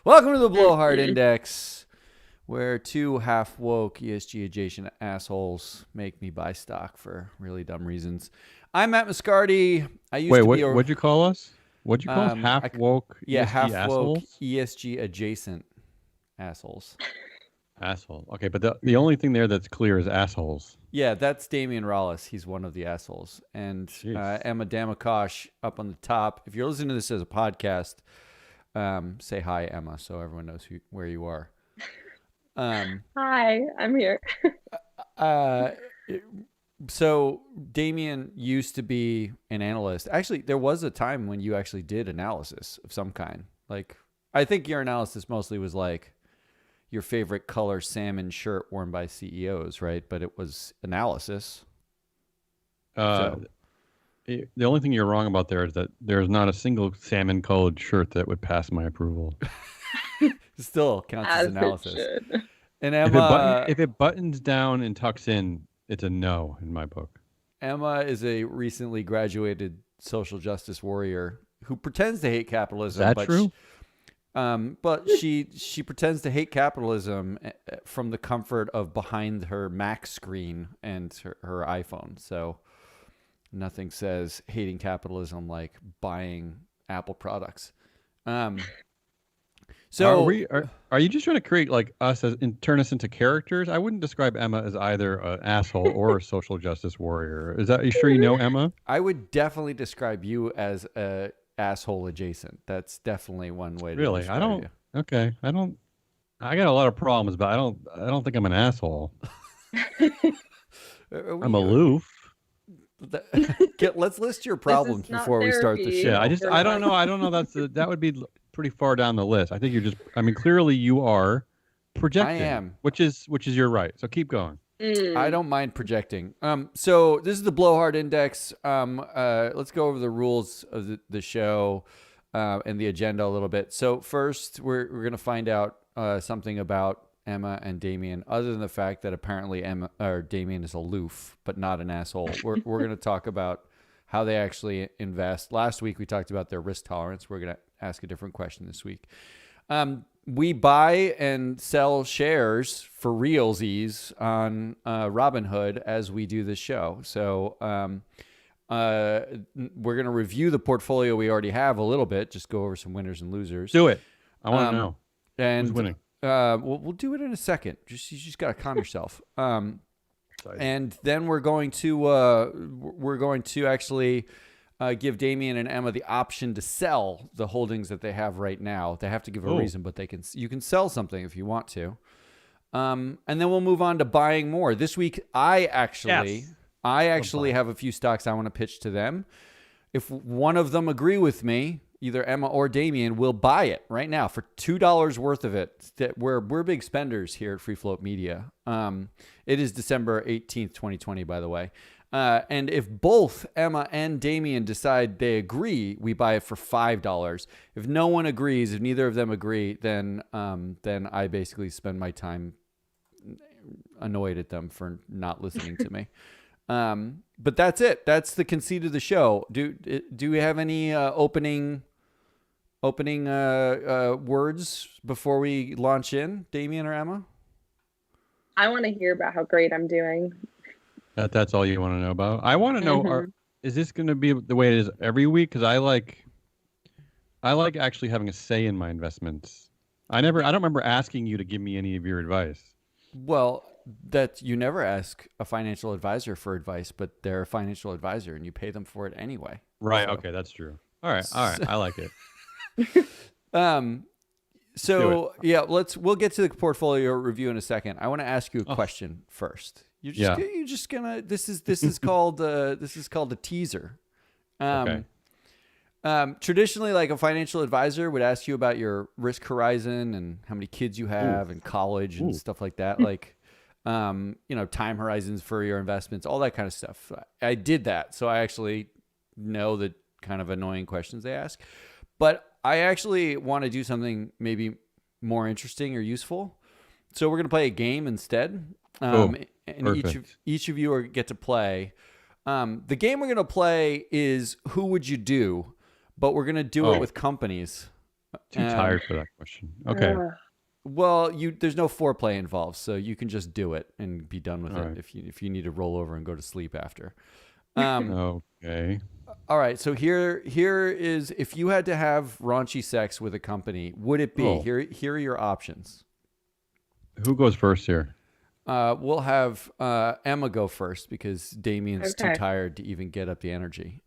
Welcome to the Blowhard Index, where two half-woke ESG-adjacent assholes make me buy stock for really dumb reasons. I'm Matt Moscardi. I used to be a... What'd you call us? What'd you call us? Half woke ESG half-woke assholes? ESG-adjacent assholes. Asshole. Okay, but the only thing there that's clear is assholes. Yeah, that's Damion Rollis. He's one of the assholes. And Emma Damion up on the top. If you're listening to this as a podcast, say hi, Emma, so everyone knows where you are. Hi, I'm here. So Damion used to be an analyst. Actually, there was a time when you actually did analysis of some kind. Like, I think your analysis mostly was like your favorite color salmon shirt worn by CEOs, right? But it was analysis. The only thing you're wrong about there is that there's not a single salmon-colored shirt that would pass my approval. Still counts as analysis. And Emma, if it buttons down and tucks in, it's a no in my book. Emma is a recently graduated social justice warrior who pretends to hate capitalism. Is that true? But she pretends to hate capitalism from the comfort of behind her Mac screen and her iPhone. So nothing says hating capitalism like buying Apple products. So are you just trying to create like us turn us into characters? I wouldn't describe Emma as either an asshole or a social justice warrior. Are you sure you know Emma? I would definitely describe you as a asshole adjacent. That's definitely one way to describe you. Okay. I got a lot of problems, but I don't think I'm an asshole. I'm aloof. Let's list your problems before we start the show. Yeah, I don't know. That would be pretty far down the list. I think clearly you are projecting. I am. Which is your right. So keep going. I don't mind projecting. So this is the Blowhard Index. Let's go over the rules of the show and the agenda a little bit. So first, we're going to find out something about Emma and Damion, other than the fact that apparently Damion is aloof, but not an asshole. We're going to talk about how they actually invest. Last week, we talked about their risk tolerance. We're going to ask a different question this week. We buy and sell shares for realsies on Robinhood as we do this show. So we're going to review the portfolio we already have a little bit, just go over some winners and losers. Do it. I want to know. And who's winning? We'll do it in a second. You just got to calm yourself. And then we're going to actually give Damion and Emma the option to sell the holdings that they have right now. They have to give a reason, but you can sell something if you want to. And then we'll move on to buying more. This week, I actually have a few stocks I want to pitch to them. If one of them agree with me, either Emma or Damion, will buy it right now for $2 worth of it. We're big spenders here at Free Float Media. It is December 18th, 2020, by the way. And if both Emma and Damion decide they agree, we buy it for $5. If no one agrees, if neither of them agree, then I basically spend my time annoyed at them for not listening to me. But that's it. That's the conceit of the show. Do we have any opening words before we launch in, Damion or Emma? I want to hear about how great I'm doing. That's all you want to know about? I want to know, is this going to be the way it is every week? Because I like actually having a say in my investments. I don't remember asking you to give me any of your advice. Well, that you never ask a financial advisor for advice, but they're a financial advisor and you pay them for it anyway. Right. So. Okay. That's true. All right. I like it. So yeah, we'll get to the portfolio review in a second. I want to ask you a question first. You're just gonna. This is called a teaser. Okay. Traditionally, like a financial advisor would ask you about your risk horizon and how many kids you have and college and stuff like that. Like, time horizons for your investments, all that kind of stuff. I did that, so I actually know the kind of annoying questions they ask. But I actually want to do something maybe more interesting or useful. So we're going to play a game instead. And each of you get to play. The game we're going to play is Who Would You Do? But we're going to do it with companies. Too tired for that question. Okay. Well, there's no foreplay involved, so you can just do it and be done with All it right. if you need to roll over and go to sleep after. Okay. All right, so here is if you had to have raunchy sex with a company, would it be here are your options. Who goes first here? We'll have Emma go first because Damien's too tired to even get up the energy.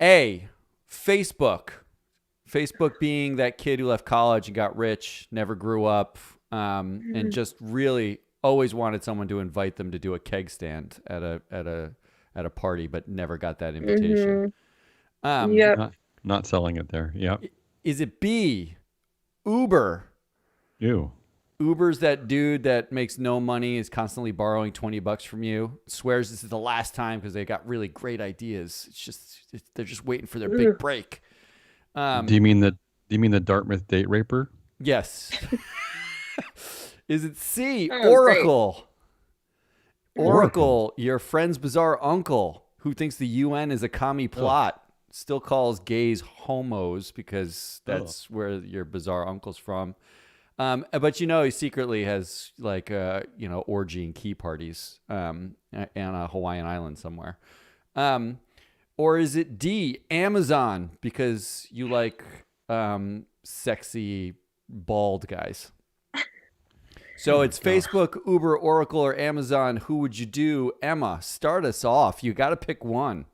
A, Facebook. Facebook being that kid who left college and got rich, never grew up, and just really always wanted someone to invite them to do a keg stand at a party, but never got that invitation. Not selling it there. Yep. Is it B, Uber? You. Uber's that dude that makes no money, is constantly borrowing $20 from you, swears this is the last time because they got really great ideas. They're just waiting for their big break. Do you mean the Dartmouth date raper? Yes. Is it C, Oracle? Great. Oracle, your friend's bizarre uncle who thinks the UN is a commie plot, still calls gays homos because that's where your bizarre uncle's from. But he secretly has orgy and key parties on a Hawaiian island somewhere. Or is it D, Amazon, because you like sexy bald guys? So it's Facebook, Uber, Oracle, or Amazon. Who would you do? Emma, start us off. You got to pick one.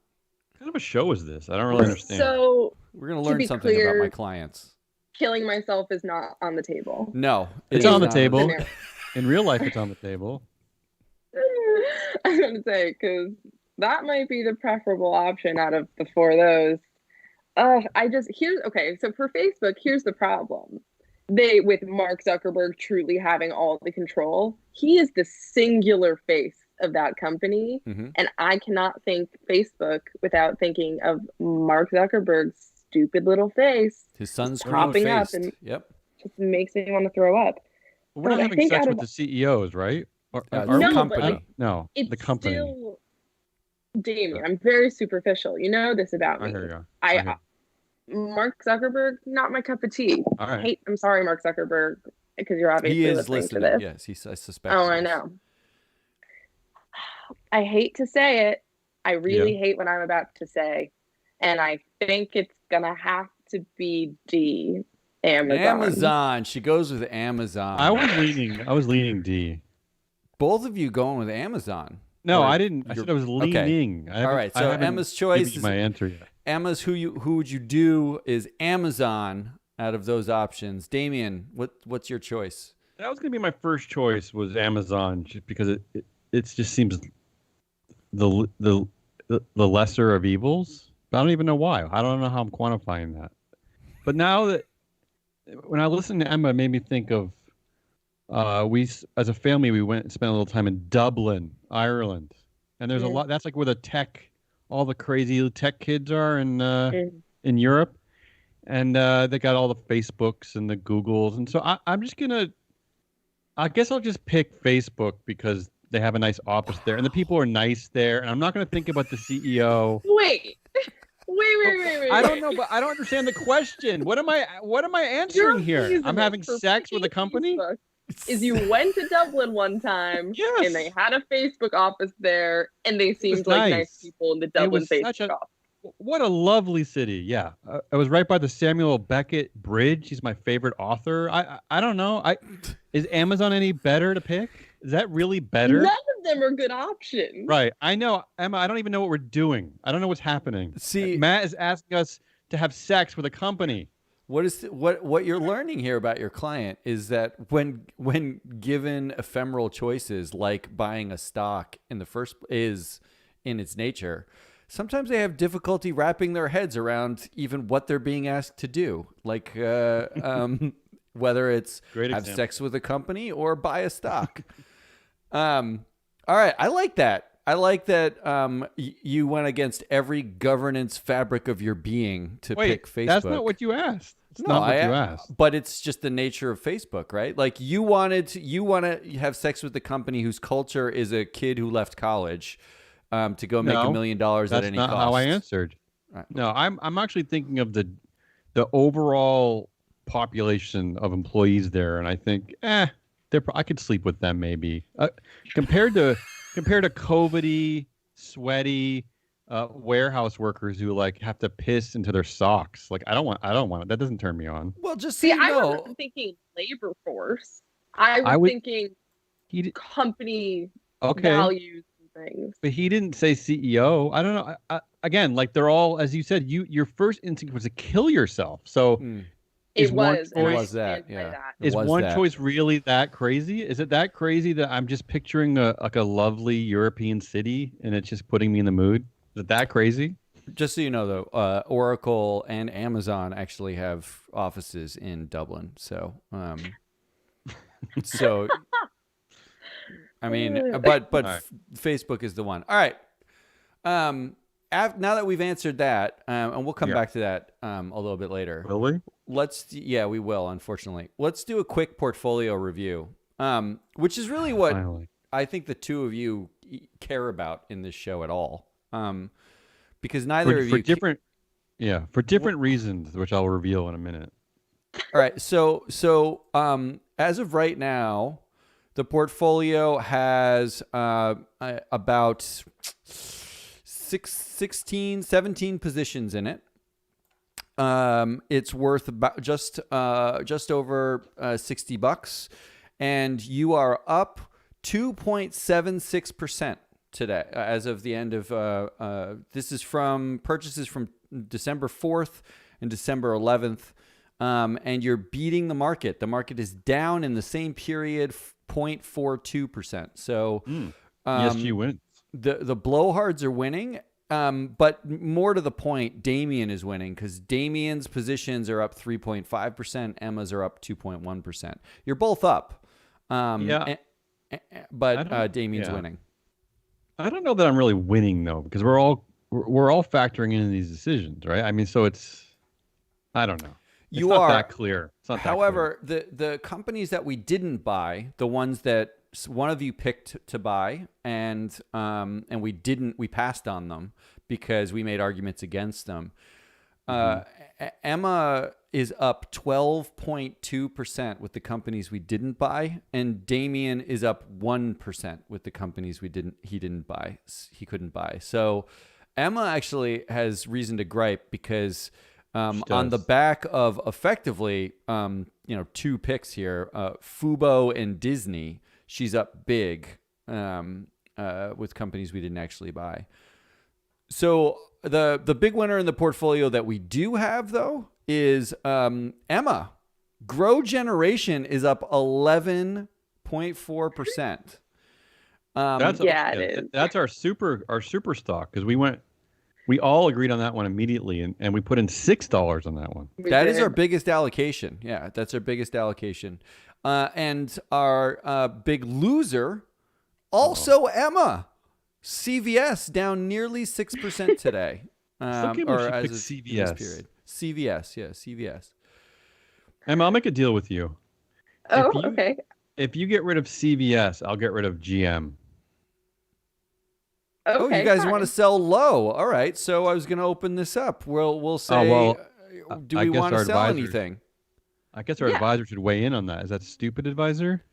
What kind of a show is this? I don't really understand. So we're going to learn something about my clients. Killing myself is not on the table. No. It's on the table. In real life, it's on the table. I was going to say, because that might be the preferable option out of the four of those. So for Facebook, here's the problem. With Mark Zuckerberg truly having all the control, he is the singular face of that company. Mm-hmm. And I cannot think Facebook without thinking of Mark Zuckerberg's stupid little face. His son's popping up and just makes me want to throw up. We're not having sex with the CEOs, right? No, company. No, the company. Still, Damion, I'm very superficial. You know this about me. I hear you. Mark Zuckerberg, not my cup of tea. All right. I'm sorry, Mark Zuckerberg, because you're obviously listening to this. Yes, I suspect. Oh, I know. I hate to say it. I really hate what I'm about to say, and I think it's gonna have to be D, Amazon. Amazon. She goes with Amazon. I was leaning D. Both of you going with Amazon. No, I didn't. I said I was leaning. Okay. All right. So Emma's choice is my answer yet. Emma's who would you do is Amazon out of those options. Damion, what's your choice? That was going to be my first choice, was Amazon, just because it just seems the lesser of evils. But I don't even know why. I don't know how I'm quantifying that. But now that when I listened to Emma, it made me think of we as a family we went and spent a little time in Dublin, Ireland, and there's a lot. That's like where all the crazy tech kids are in Europe, and they got all the Facebooks and the Googles, and so I guess I'll just pick Facebook because they have a nice office there, and the people are nice there, and I'm not gonna think about the CEO. Wait. I don't know, but I don't understand the question. What am I answering here? I'm having sex with a company? Is you went to Dublin one time, yes, and they had a Facebook office there, and they seemed like nice people in the Dublin Facebook office. What a lovely city. Yeah. I was right by the Samuel Beckett Bridge. He's my favorite author. I don't know. Is Amazon any better to pick? Is that really better? None of them are good options. Right. I know. Emma, I don't even know what we're doing. I don't know what's happening. See, Matt is asking us to have sex with a company. What you're learning here about your client is that when given ephemeral choices like buying a stock in its nature, sometimes they have difficulty wrapping their heads around even what they're being asked to do, like whether it's have sex with a company or buy a stock. All right, I like that. You went against every governance fabric of your being to pick Facebook. That's not what you asked. It's not what you asked. But it's just the nature of Facebook, right? Like you want to have sex with the company whose culture is a kid who left college to go make $1 million at any cost. That's not how I answered. Right. No, I'm actually thinking of the the overall population of employees there, and I think, I could sleep with them maybe. Compared to COVID-y, sweaty warehouse workers who like have to piss into their socks. Like I don't want it. That doesn't turn me on. Well, just See, so you I know, wasn't thinking labor force. I was thinking company values and things. But he didn't say CEO. I don't know. Again, like they're all, as you said, your first instinct was to kill yourself. So Is one choice really that crazy? Is it that crazy that I'm just picturing a lovely European city and it's just putting me in the mood? Is it that crazy? just so you know, though, Oracle and Amazon actually have offices in Dublin. So, so I mean, but right. Facebook is the one. All right. Now that we've answered that, and we'll come back to that a little bit later. Will we? We will, unfortunately. Let's do a quick portfolio review, which is really what I think the two of you care about in this show at all. Because neither of you... For different reasons, which I'll reveal in a minute. All right. So as of right now, the portfolio has about 17 positions in it. It's worth about just over $60, and you are up 2.76% today as of the end of this is from purchases from December 4th and December 11th, and you're beating the market. The market is down in the same period 0.42%. So ESG wins. The blowhards are winning. But more to the point, Damion is winning because Damion's positions are up 3.5%. Emma's are up 2.1%. You're both up. But Damion's winning. I don't know that I'm really winning though, because we're all factoring in these decisions, right? I mean, so I don't know. It's not that clear. It's not However, the companies that we didn't buy, the ones that one of you picked to buy, and we passed on them because we made arguments against them. Emma is up 12.2% with the companies we didn't buy, and Damion is up 1% with the companies he couldn't buy. So Emma actually has reason to gripe because on the back of effectively two picks here, Fubo and Disney, she's up big with companies we didn't actually buy. So the big winner in the portfolio that we do have, though, is Emma. Grow Generation is up 11.4%. It is. That's our super stock, because we all agreed on that one immediately, and we put in $6 on that one. That is our biggest allocation. Yeah, that's our biggest allocation. And our big loser, also Emma. CVS down nearly 6% today. Or as a CVS period. CVS. Emma, I'll make a deal with you. Okay. If you get rid of CVS, I'll get rid of GM. Okay, you guys want to sell low? All right. So I was going to open this up. We'll say, do we want to sell anything? I guess our advisor should weigh in on that. Is that stupid, advisor?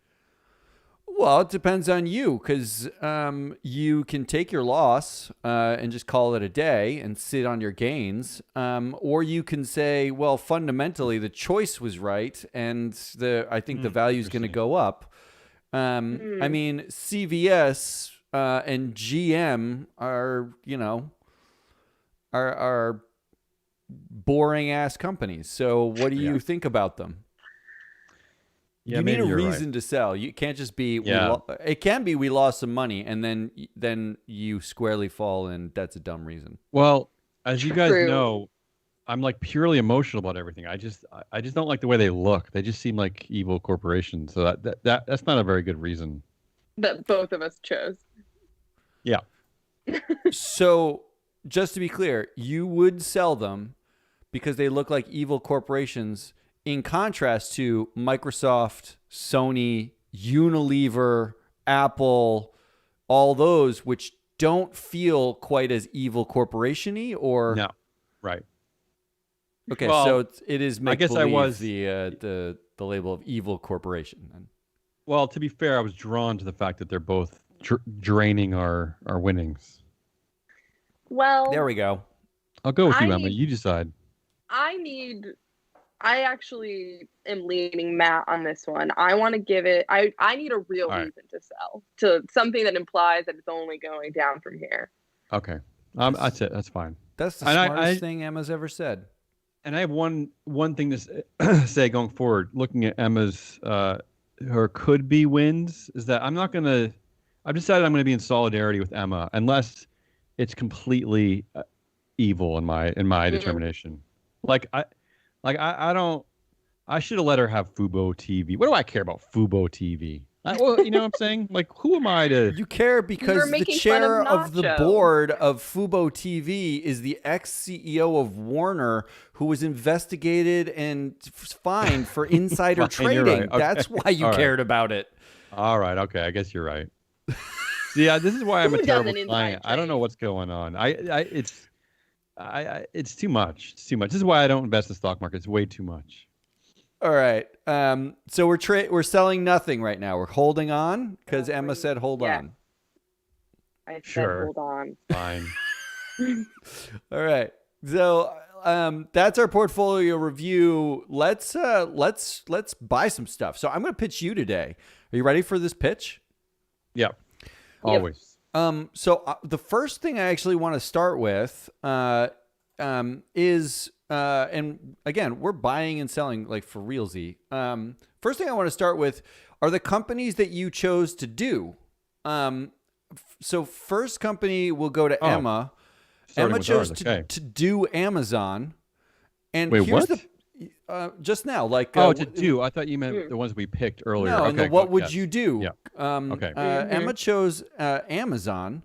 Well, it depends on you, because you can take your loss and just call it a day and sit on your gains, or you can say, well, fundamentally the choice was right, and I think the value is going to go up. I mean, CVS and GM are boring ass companies. So what do you think about them? Yeah, you need a reason to sell. You can't just be. It can be we lost some money, and then you squarely fall, and that's a dumb reason. Well, as you guys know, I'm like purely emotional about everything. I just don't like the way they look. They just seem like evil corporations. So that's not a very good reason. That both of us chose. Yeah. So just to be clear, you would sell them because they look like evil corporations, in contrast to Microsoft, Sony, Unilever, Apple, all those which don't feel quite as evil corporation-y, or... No, right. Okay, Well, so it is make I guess I believe was the label of evil corporation. Then. Well, to be fair, I was drawn to the fact that they're both draining our winnings. Well, There we go. I'll go with you, Emma. You decide. I actually am leaning Matt on this one. I want to give it. I need a real reason to sell, to something that implies that it's only going down from here. Okay, that's it. That's fine. That's the smartest thing Emma's ever said. And I have one thing to say going forward. Looking at Emma's her could be wins, is that I've decided I'm gonna be in solidarity with Emma unless it's completely evil in my determination. I should have let her have Fubo TV. What do I care about Fubo TV? Well, you know what I'm saying? Like, who am I to... You care because the chair of the board of Fubo TV is the ex-CEO of Warner, who was investigated and fined for insider trading. Right. Okay. That's why you cared about it. All right. Okay. I guess you're right. Yeah, this is why I'm a terrible client. I don't know what's going on. It's too much. It's too much. This is why I don't invest in the stock market. It's way too much. All right. So we're selling nothing right now. We're holding on because Emma said hold on. I said hold on. Fine. All right. So that's our portfolio review. Let's buy some stuff. So I'm going to pitch you today. Are you ready for this pitch? Yeah. Always. So the first thing I actually want to start with is and again, we're buying and selling like for realsy. First thing I want to start with are the companies that you chose to do. So first company will go to Emma. Emma chose to do Amazon. And wait, here's what? Just now, like to do. I thought you meant the ones we picked earlier. No, okay, what would you do? Yeah. Okay. Emma chose Amazon.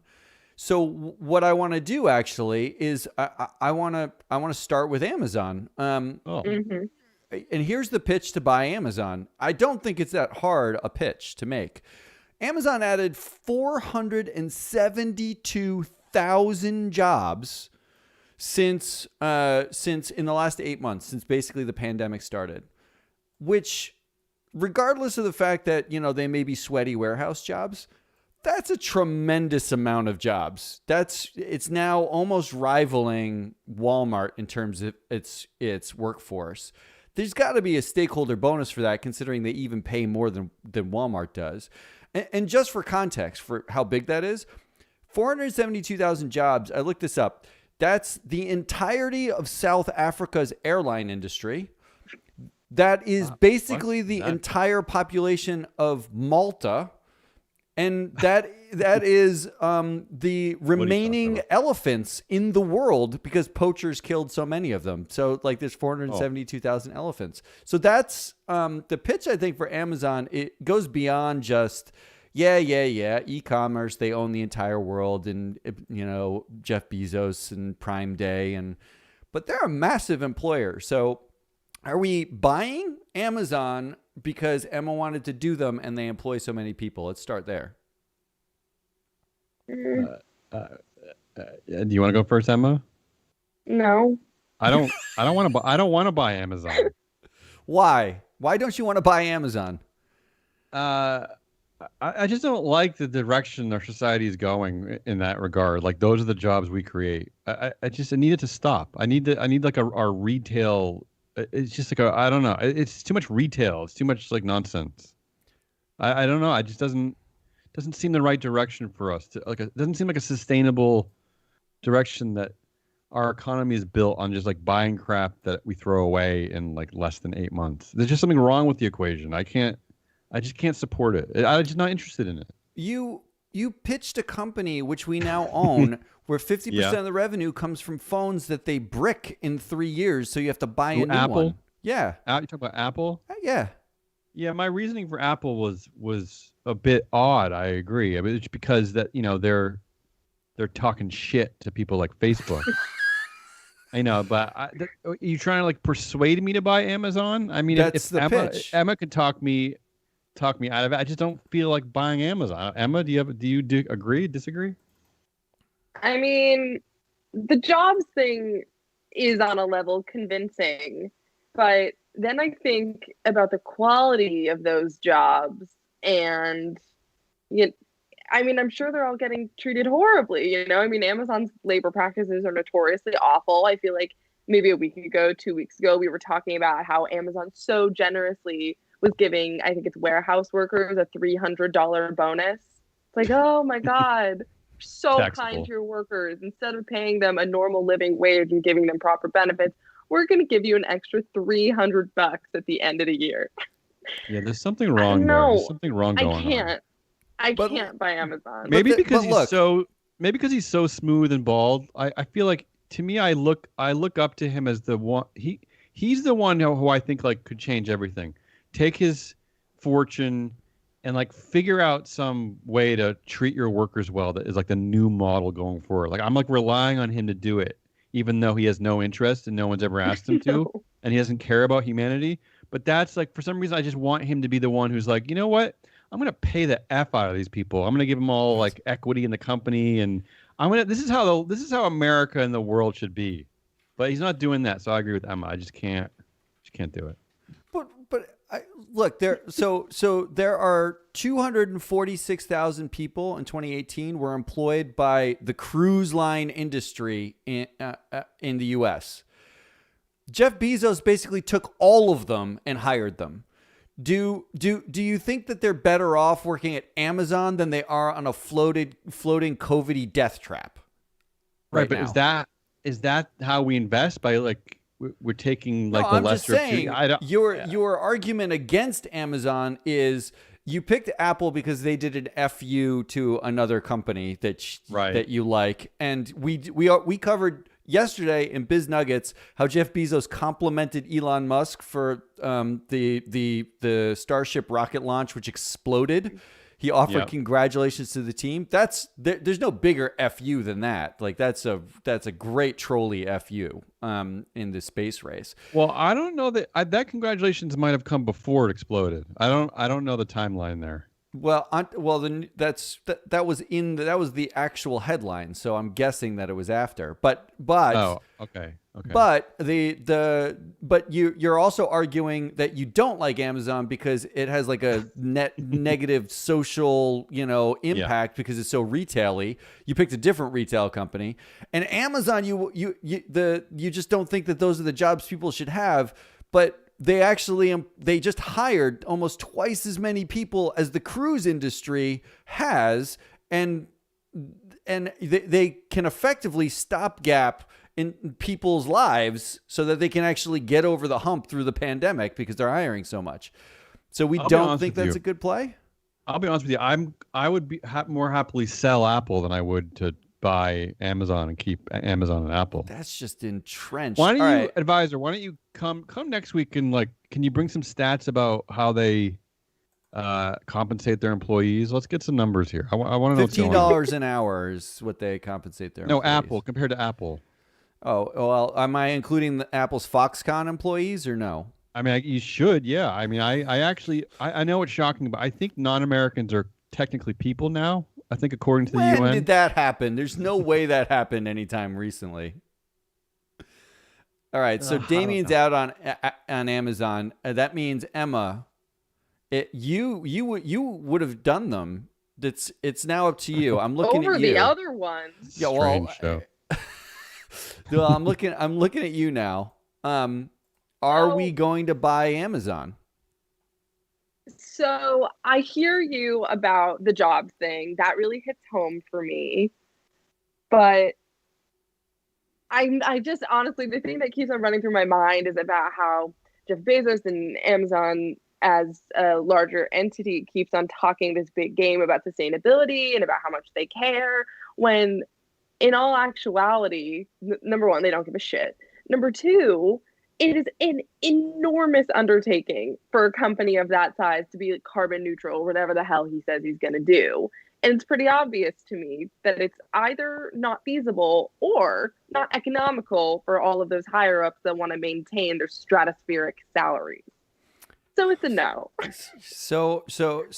So what I want to do actually is I want to start with Amazon. And here's the pitch to buy Amazon. I don't think it's that hard a pitch to make. Amazon added 472,000 jobs since in the last 8 months, since basically the pandemic started, which regardless of the fact that, they may be sweaty warehouse jobs, that's a tremendous amount of jobs. It's now almost rivaling Walmart in terms of its workforce. There's got to be a stakeholder bonus for that, considering they even pay more than Walmart does. And just for context, for how big that is, 472,000 jobs. I looked this up. That's the entirety of South Africa's airline industry. That is basically the entire population of Malta. And that is the remaining elephants in the world because poachers killed so many of them. So like there's 472,000 elephants. So that's the pitch, I think, for Amazon. It goes beyond just, e-commerce. They own the entire world and, Jeff Bezos and Prime Day. But they're a massive employer. So are we buying Amazon because Emma wanted to do them and they employ so many people? Let's start there. Do you want to go first, Emma? No. I don't want to buy Amazon. Why? Why don't you want to buy Amazon? I just don't like the direction our society is going in that regard. Like those are the jobs we create. I need it to stop. I need like our retail. It's just like I don't know. It's too much retail. It's too much like nonsense. I don't know. It just doesn't seem the right direction for us. It doesn't seem like a sustainable direction that our economy is built on, just like buying crap that we throw away in like less than 8 months. There's just something wrong with the equation. I just can't support it. I'm just not interested in it. You pitched a company which we now own where 50% of the revenue comes from phones that they brick in 3 years, so you have to buy a new Apple? one. Yeah. You talk about Apple? Yeah. Yeah, my reasoning for Apple was a bit odd. I agree. I mean, it's because that they're talking shit to people like Facebook. I know, but are you trying to like persuade me to buy Amazon? I mean, that's if the pitch. Emma could talk me out of it. I just don't feel like buying Amazon. Emma, do you agree? Disagree? I mean, the jobs thing is on a level convincing. But then I think about the quality of those jobs, and I mean, I'm sure they're all getting treated horribly. I mean, Amazon's labor practices are notoriously awful. I feel like maybe a week ago, 2 weeks ago, we were talking about how Amazon so generously was giving, I think it's warehouse workers, a $300 bonus. It's like, oh my God, so Taxable. kind to your workers. Instead of paying them a normal living wage and giving them proper benefits, we're going to give you an extra $300 at the end of the year. Yeah, there's something wrong there. There's something wrong going on. I can't buy Amazon. Maybe because he's so smooth and bald. I feel like, to me, I look up to him as the one. He's the one who I think like could change everything. Take his fortune and like figure out some way to treat your workers well. That is like the new model going forward. Like I'm like relying on him to do it, even though he has no interest and no one's ever asked him to, and he doesn't care about humanity. But that's like, for some reason, I just want him to be the one who's like, you know what? I'm going to pay the F out of these people. I'm going to give them all like equity in the company. And this is how America and the world should be. But he's not doing that. So I agree with Emma. I just can't do it. Look, there are 246,000 people in 2018 were employed by the cruise line industry in the U.S. Jeff Bezos basically took all of them and hired them. Do you think that they're better off working at Amazon than they are on a floating COVID death trap? Right, but now? is that how we invest? By like we're taking like the lesser of two? Your argument against Amazon is you picked Apple because they did an FU to another company that you like, and we covered yesterday in Biz Nuggets how Jeff Bezos complimented Elon Musk for the Starship rocket launch, which exploded. He offered congratulations to the team. There's no bigger FU than that. Like that's a great trolley FU in the space race. Well, I don't know that congratulations might have come before it exploded. I don't know the timeline there. Well, that was the actual headline, so I'm guessing that it was after. But oh, okay. But you're also arguing that you don't like Amazon because it has like a net negative social impact because it's so retail-y. You picked a different retail company, and Amazon you just don't think that those are the jobs people should have, but they just hired almost twice as many people as the cruise industry has, and they can effectively stopgap in people's lives so that they can actually get over the hump through the pandemic because they're hiring so much. So we don't think that's a good play. I'll be honest with you. I would be more happily sell Apple than I would to buy Amazon and keep Amazon and Apple. That's just entrenched. Why don't you, advisor? Why don't you come next week and can you bring some stats about how they compensate their employees? Let's get some numbers here. I want to know. $15 an hour is what they compensate their employees. No, Apple compared to Apple. Oh well, am I including Apple's Foxconn employees or no? I mean, you should. Yeah. I mean, I know it's shocking, but I think non-Americans are technically people now. I think according to the UN. When did that happen? There's no way that happened anytime recently. All right, so Damien's out on Amazon. That means Emma, you would have done them. It's now up to you. I'm looking over at you. The other ones. Yeah, well, show. Well, I'm looking at you now. Are we going to buy Amazon? So I hear you about the job thing. That really hits home for me. But I just honestly, the thing that keeps on running through my mind is about how Jeff Bezos and Amazon as a larger entity keeps on talking this big game about sustainability and about how much they care, when in all actuality, number one, they don't give a shit. Number two, it is an enormous undertaking for a company of that size to be carbon neutral, whatever the hell he says he's going to do. And it's pretty obvious to me that it's either not feasible or not economical for all of those higher ups that want to maintain their stratospheric salaries. So it's a no. So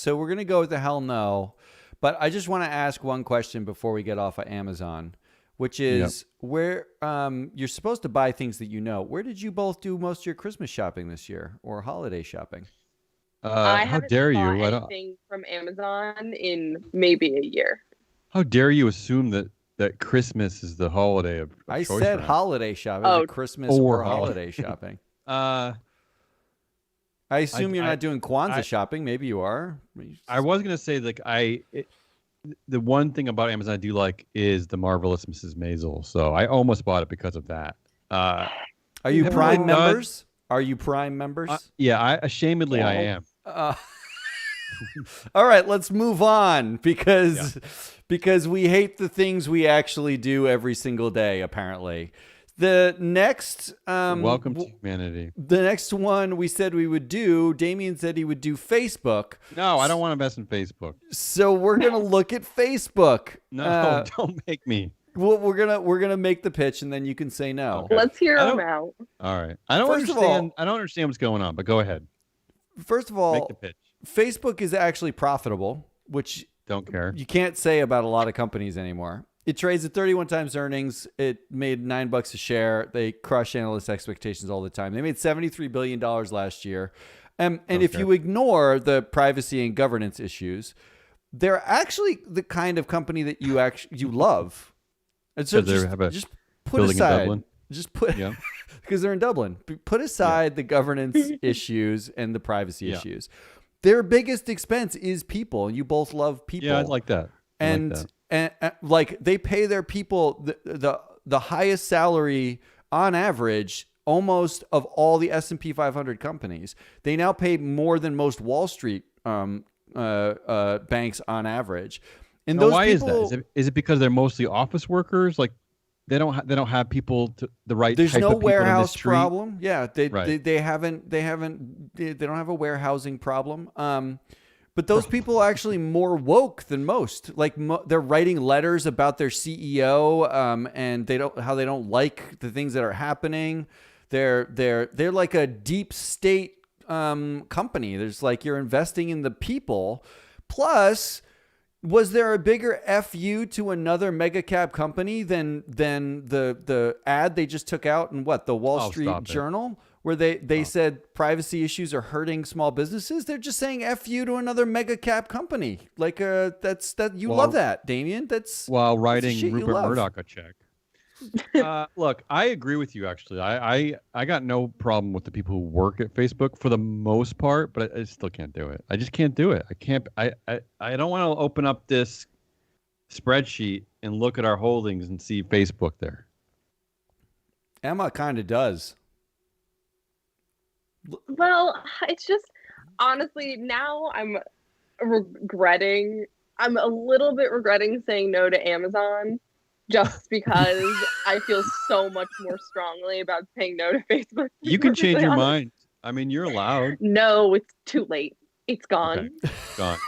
we're going to go with the hell no. But I just want to ask one question before we get off of Amazon. which is where you're supposed to buy things that you know. Where did you both do most of your Christmas shopping this year or holiday shopping? I How haven't dare bought you? anything from Amazon in maybe a year. How dare you assume that Christmas is the holiday of I choice said around? holiday shopping, Oh. Christmas or holiday shopping. I assume you're not doing Kwanzaa shopping. Maybe you are. I was gonna say like the one thing about Amazon I do like is the Marvelous Mrs. Maisel. So I almost bought it because of that. Are you Prime members? Are you Prime members? Yeah, ashamedly I am. All right, let's move on because we hate the things we actually do every single day. Apparently, the next Welcome to humanity. The next one we said we would do. Damion said he would do Facebook. No, I don't want to invest in Facebook. So we're gonna look at Facebook. No, don't make me. Well, we're gonna make the pitch, and then you can say no. Okay. Let's hear them out. All right. I don't understand what's going on, but go ahead. First of all, Make the pitch. Facebook is actually profitable, which Don't care. you can't say about a lot of companies anymore. It trades at 31 times earnings. It made $9 a share. They crush analyst expectations all the time. They made $73 billion last year. And if you ignore the privacy and governance issues, they're actually the kind of company that you love. And so just put aside, because they're in Dublin. Put aside the governance issues and the privacy issues. Their biggest expense is people. You both love people. Yeah, I like that. And they pay their people the highest salary on average almost of all the S&P 500 companies. They now pay more than most Wall Street banks on average. And why is that? Is it because they're mostly office workers? Like they don't have people the right. There's type no of people warehouse in the street? problem. Yeah, they don't have a warehousing problem. But those people are actually more woke than most. Like they're writing letters about their CEO, and how they don't like the things that are happening. They're like a deep state company. There's like you're investing in the people. Plus, was there a bigger FU to another mega cap company than the ad they just took out in the Wall Street Journal? Where they said privacy issues are hurting small businesses. They're just saying F you to another mega cap company. Like love that, Damion. That's while writing Rupert Murdoch a check. Look, I agree with you. Actually, I got no problem with the people who work at Facebook for the most part, but I still can't do it. I just can't do it. I can't. I don't want to open up this spreadsheet and look at our holdings and see Facebook there. Emma kind of does. Well, it's just honestly now I'm a little bit regretting saying no to Amazon just because I feel so much more strongly about saying no to Facebook. You can change your mind. I mean, you're allowed. No, it's too late. It's gone. Okay. Gone.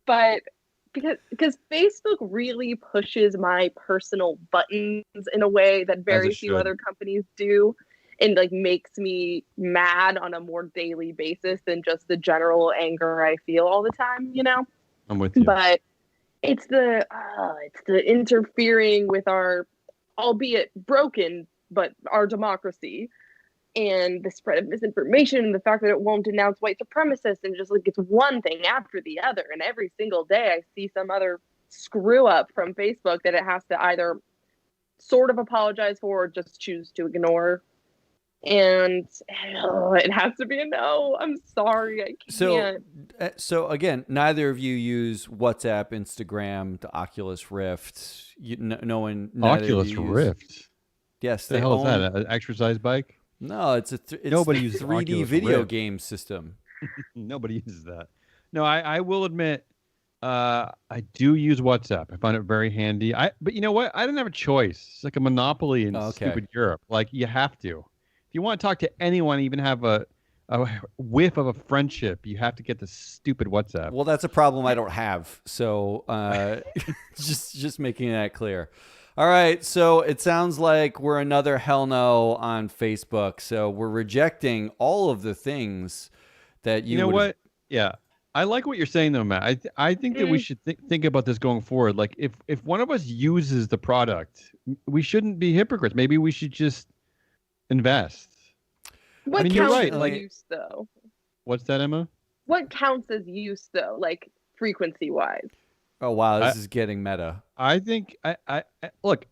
But because Facebook really pushes my personal buttons in a way that very few other companies do. And like makes me mad on a more daily basis than just the general anger I feel all the time, I'm with you. But it's the interfering with our, albeit broken, but our democracy, and the spread of misinformation and the fact that it won't denounce white supremacists, and just like it's one thing after the other. And every single day I see some other screw up from Facebook that it has to either sort of apologize for or just choose to ignore. And it has to be a no. I'm sorry, I can't. So again, neither of you use WhatsApp, Instagram, the Oculus Rift. Oculus Rift. Yes, the hell is that? An exercise bike? No, it's nobody uses 3D Oculus video Rift. Game system. Nobody uses that. No, I will admit, I do use WhatsApp. I find it very handy. But you know what? I didn't have a choice. It's like a monopoly in stupid Europe. Like you have to. If you want to talk to anyone, even have a whiff of a friendship, you have to get the stupid WhatsApp. Well, that's a problem I don't have. So just making that clear. All right. So it sounds like we're another hell no on Facebook. So we're rejecting all of the things that you know what? Yeah. I like what you're saying though, Matt. I think that we should think about this going forward. Like if one of us uses the product, we shouldn't be hypocrites. Maybe we should just invest. What I mean, you're counts right. as Like, use though? what's that, Emma? What counts as use though? Like frequency wise. Oh wow, this is getting meta. I think I look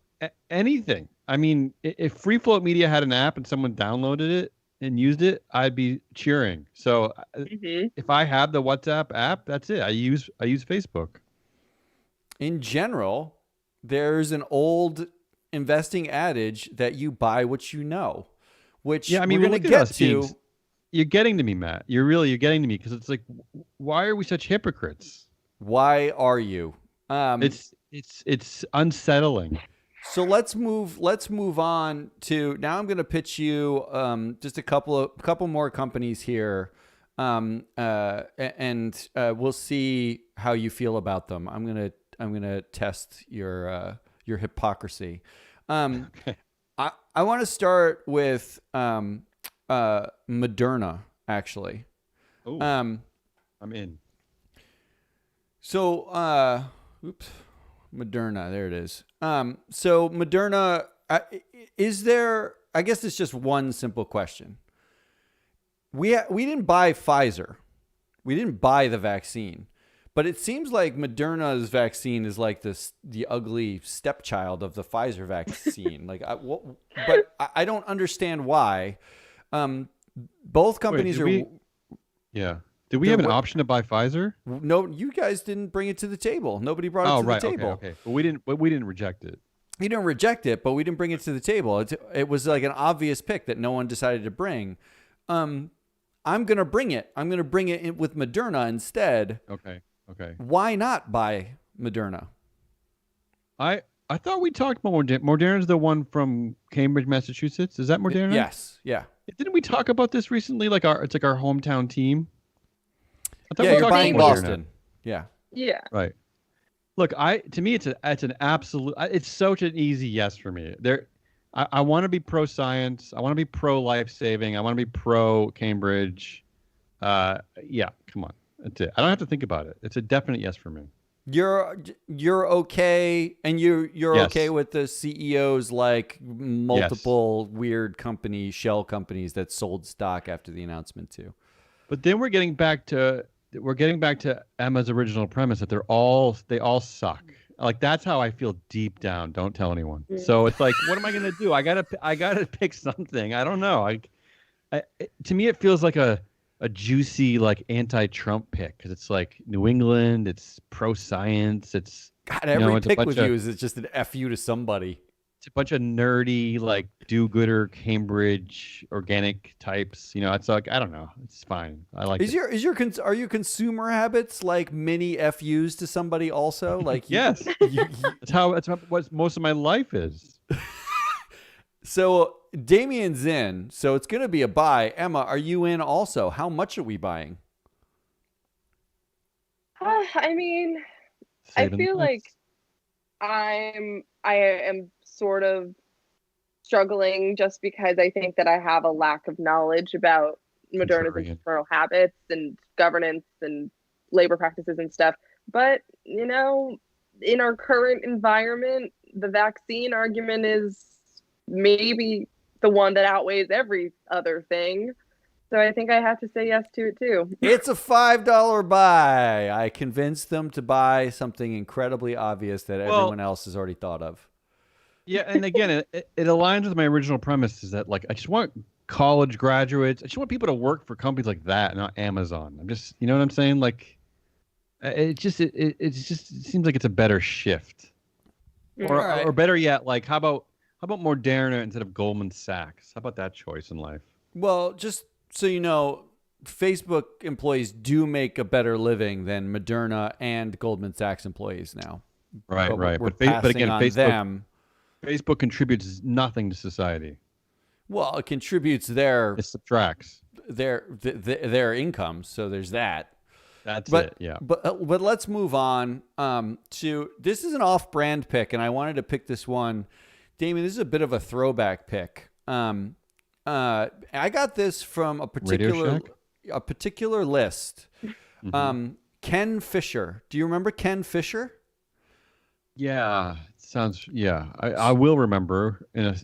anything. I mean, if Free Float Media had an app and someone downloaded it and used it, I'd be cheering. So if I have the WhatsApp app, that's it. I use Facebook. In general, there's an old investing adage that you buy what you know, which I mean, we're going to get to. You're getting to me, Matt. You're getting to me because it's like, why are we such hypocrites? Why are you? It's unsettling. So let's move on to now. I'm going to pitch you just a couple more companies here, and we'll see how you feel about them. I'm gonna test your hypocrisy. Okay. I want to start with Moderna, actually. Ooh, I'm in. So, Moderna, there it is. So Moderna, is there, I guess it's just one simple question. We didn't buy Pfizer. We didn't buy the vaccine, but it seems like Moderna's vaccine is like the ugly stepchild of the Pfizer vaccine. But I don't understand why. Both companies Yeah. Did we have an option to buy Pfizer? No, you guys didn't bring it to the table. Nobody brought it to the table. Okay. But we didn't reject it. You didn't reject it, but we didn't bring it to the table. It was like an obvious pick that no one decided to bring. I'm going to bring it. I'm going to bring it in with Moderna instead. Okay. Why not buy Moderna? I thought we talked about Moderna's the one from Cambridge, Massachusetts. Is that Moderna? Yes. Yeah. Didn't we talk about this recently? It's like our hometown team. You're buying Boston. Yeah. Yeah. Right. Look, to me, it's an absolute. It's such an easy yes for me. I want to be pro science. I want to be pro life saving. I want to be pro Cambridge. Yeah, come on, that's it. I don't have to think about it. It's a definite yes for me. You're okay, and you're yes. okay with the CEOs like multiple weird shell companies that sold stock after the announcement too. But then we're getting back to Emma's original premise that they all suck. Like that's how I feel deep down. Don't tell anyone. So it's like, what am I gonna do? I gotta pick something. I don't know. To me, it feels like a juicy like anti-Trump pick because it's like New England. It's pro science. It's God. Every pick with you is just an FU to somebody. It's a bunch of nerdy like do-gooder Cambridge organic types. It's like I don't know. It's fine. I like. Are your consumer habits like mini FUs to somebody also? Like yes, that's what most of my life is. So Damien's in, so it's gonna be a buy. Emma, are you in also? How much are we buying? I mean, I feel like I am sort of struggling just because I think that I have a lack of knowledge about Moderna's entrepreneurial habits and governance and labor practices and stuff. But, in our current environment, the vaccine argument is maybe the one that outweighs every other thing. So I think I have to say yes to it too. It's a $5 buy. I convinced them to buy something incredibly obvious that everyone else has already thought of. Yeah, and again, it aligns with my original premise is that like I just want college graduates. I just want people to work for companies like that, not Amazon. I'm just, you know what I'm saying? Like, it seems like it's a better shift, or better yet, like how about Moderna instead of Goldman Sachs? How about that choice in life? Well, just so you know, Facebook employees do make a better living than Moderna and Goldman Sachs employees now. Right. But again, Facebook contributes nothing to society. Well, it contributes it subtracts their income. So there's that. That's it. Yeah. But let's move on to this is an off-brand pick, and I wanted to pick this one. Damien, this is a bit of a throwback pick. I got this from a particular list. Ken Fisher. Do you remember Ken Fisher? Yeah, sounds. Yeah, I will remember in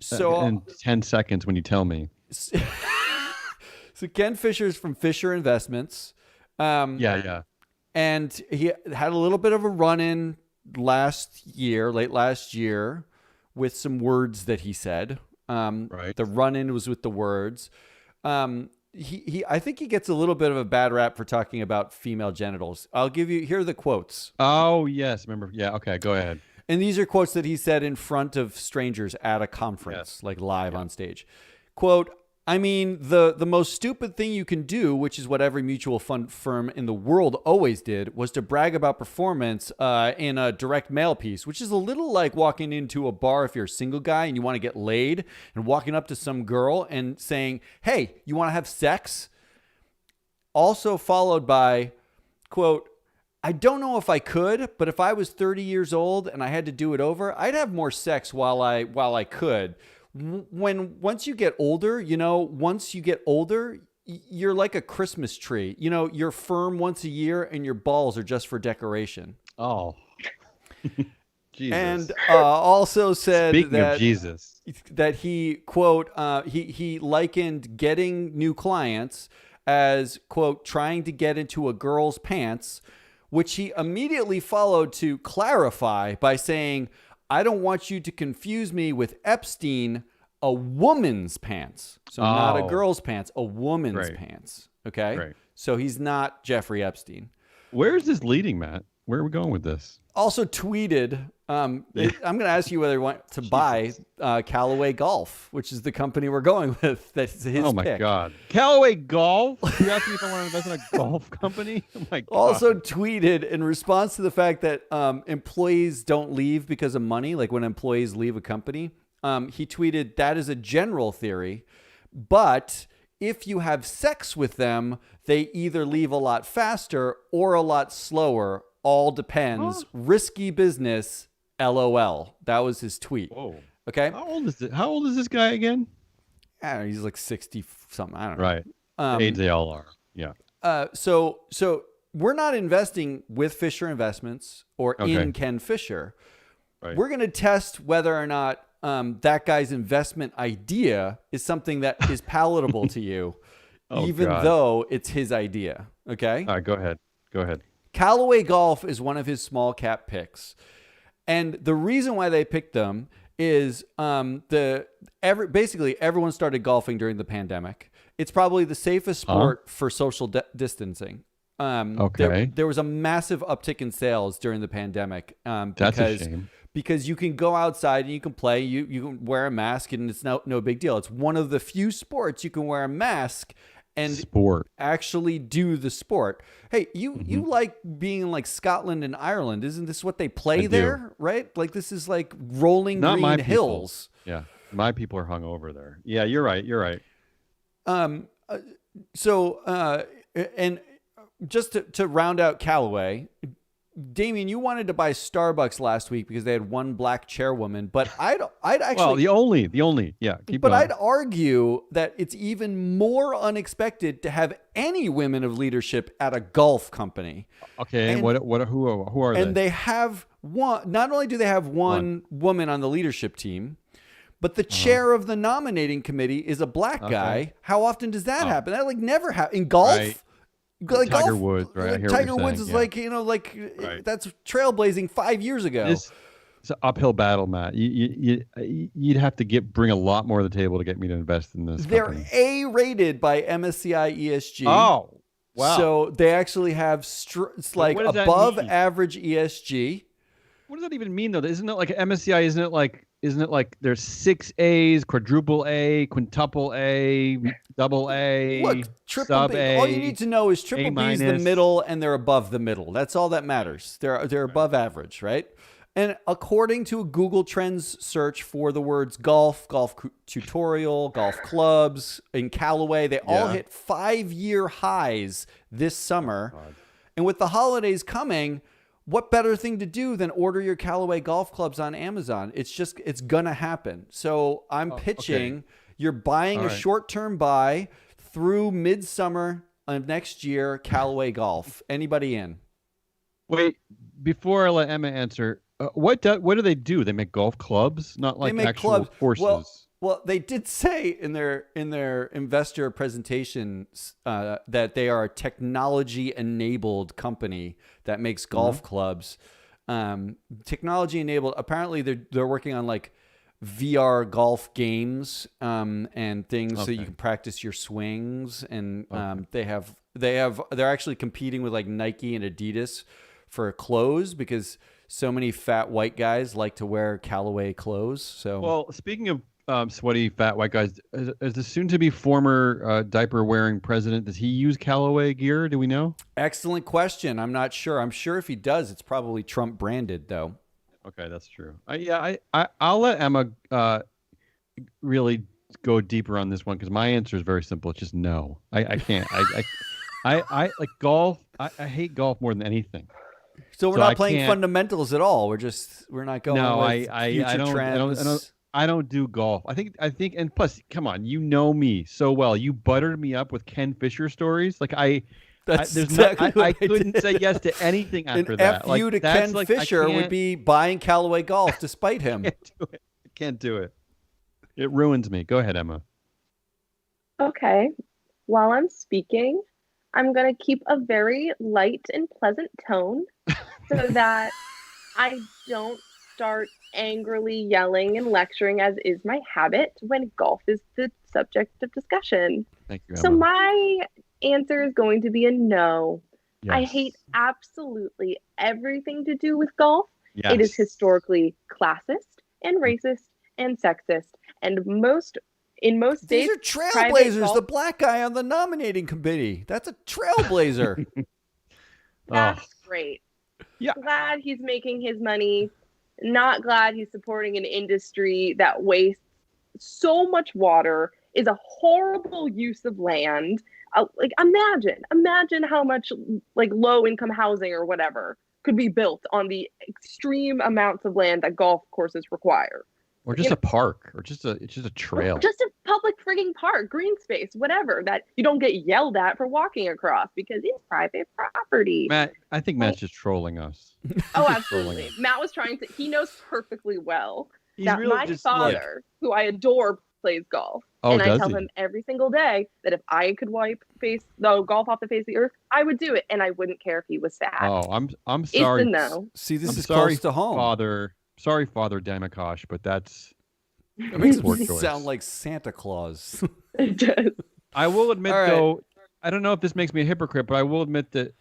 10 seconds when you tell me. So Ken Fisher is from Fisher Investments. Yeah. And he had a little bit of a run-in late last year, with some words that he said. Right. The run-in was with the words. I think he gets a little bit of a bad rap for talking about female genitals. Here are the quotes. Oh, yes. Remember. Yeah. Okay. Go ahead. And these are quotes that he said in front of strangers at a conference, like live on stage. Quote, I mean, the most stupid thing you can do, which is what every mutual fund firm in the world always did, was to brag about performance in a direct mail piece, which is a little like walking into a bar if you're a single guy and you want to get laid, and walking up to some girl and saying, hey, you want to have sex? Also followed by, quote, I don't know if I could, but if I was 30 years old and I had to do it over, I'd have more sex while I could. Once you get older, you're like a Christmas tree. You're firm once a year and your balls are just for decoration. Oh, Jesus. And also said Speaking that of Jesus, that he, quote, he likened getting new clients as, quote, trying to get into a girl's pants, which he immediately followed to clarify by saying, I don't want you to confuse me with Epstein, a woman's pants. So not a girl's pants, a woman's pants. Okay? Right. So he's not Jeffrey Epstein. Where is this leading, Matt? Where are we going with this? Also tweeted, I'm going to ask you whether you want to buy Callaway Golf, which is the company we're going with. That's his Oh, my pick. God. Callaway Golf? You asking me if I want to invest in a golf company? Oh, my God. Also tweeted in response to the fact that employees don't leave because of money, like when employees leave a company, he tweeted, that is a general theory, but if you have sex with them, they either leave a lot faster or a lot slower. All depends. Risky business, LOL. That was his tweet. Whoa. Okay. How old is this guy again? I don't know. He's like 60 something. I don't know. Right. Age they all are. Yeah. So we're not investing with Fisher Investments or in Ken Fisher. Right. We're going to test whether or not that guy's investment idea is something that is palatable to you, even though it's his idea. Okay. All right. Go ahead. Callaway Golf is one of his small cap picks. And the reason why they picked them is basically everyone started golfing during the pandemic. It's probably the safest sport for social distancing. There was a massive uptick in sales during the pandemic. That's a shame. Because you can go outside and you can play, you can wear a mask and it's no big deal. It's one of the few sports you can wear a mask and actually do the sport. Hey, you like being in like Scotland and Ireland. Isn't this what they play there? Right? Like this is like rolling Not green hills. Yeah. My people are hung over there. Yeah, you're right. And just to round out Callaway, Damion, you wanted to buy Starbucks last week because they had one black chairwoman, but I'd actually the only keep but going. I'd argue that it's even more unexpected to have any women of leadership at a golf company. Okay, and who are they? And they have one. Not only do they have one woman on the leadership team, but the chair of the nominating committee is a black guy. How often does that happen? That never happens in golf. Right. Like Tiger golf, Woods, right? Tiger Woods is that's trailblazing 5 years ago. It's an uphill battle, Matt. You'd have to bring a lot more to the table to get me to invest in this. They're company. A-rated by MSCI ESG. Oh, wow! So they actually have above average ESG. What does that even mean, though? Isn't it like MSCI? Isn't it like there's 6 A's, quadruple A, quintuple A, double A, Look, triple sub B. A? All you need to know is triple B is the middle, and they're above the middle. That's all that matters. They're above average, right? And according to a Google Trends search for the words golf tutorial, golf clubs in Callaway, they all hit 5-year highs this summer. And with the holidays coming, what better thing to do than order your Callaway golf clubs on Amazon? It's gonna happen. So I'm pitching, you're buying a short-term buy through midsummer next year Callaway Golf. Anybody in? Wait, before I let Emma answer, what do they do? They make golf clubs, not like They make actual clubs. courses. Well, they did say in their investor presentations that they are a technology-enabled company that makes golf clubs. Technology-enabled. Apparently, they're working on like VR golf games and things so you can practice your swings. And they're actually competing with like Nike and Adidas for clothes because so many fat white guys like to wear Callaway clothes. So, well, speaking of sweaty fat white guys, as the soon-to-be former diaper-wearing president, does he use Callaway gear? Do we know? excellent question. I'm not sure. I'm sure if he does, it's probably Trump branded though. Okay, that's true. I'll let Emma really go deeper on this one because my answer is very simple. It's just no. I can't. I like golf. I hate golf more than anything. So we're not playing fundamentals at all. We're not going. No, with future trends. I don't do golf. I think, and plus, come on, you know me so well. You buttered me up with Ken Fisher stories. Like I couldn't say yes to anything after that. F you to Ken Fisher would be buying Callaway Golf despite him. I can't do it. It ruins me. Go ahead, Emma. Okay. While I'm speaking, I'm going to keep a very light and pleasant tone so that I don't start angrily yelling and lecturing, as is my habit when golf is the subject of discussion. Thank you, Emma. So my answer is going to be a no. Yes. I hate absolutely everything to do with golf. Yes. It is historically classist and racist and sexist, and in most These states, are trailblazers. The black guy on the nominating committee. That's a trailblazer. That's great. Yeah. Glad he's making his money. Not glad he's supporting an industry that wastes so much water, is a horrible use of land. Like imagine how much like low income housing or whatever could be built on the extreme amounts of land that golf courses require. Or just a park, or just a trail. Just a public frigging park, green space, whatever, that you don't get yelled at for walking across because it's private property. Matt, I think Matt's just trolling us. Oh, absolutely. Matt was he knows perfectly well that really my father, who I adore, plays golf. Oh, and I tell him every single day that if I could wipe golf off the face of the earth, I would do it, and I wouldn't care if he was fat. Oh, I'm sorry. It's a no. See, this is close to home. Sorry, Father Damakosh, but that's it makes me sound like Santa Claus. It does. I will admit, though, I don't know if this makes me a hypocrite, but I will admit that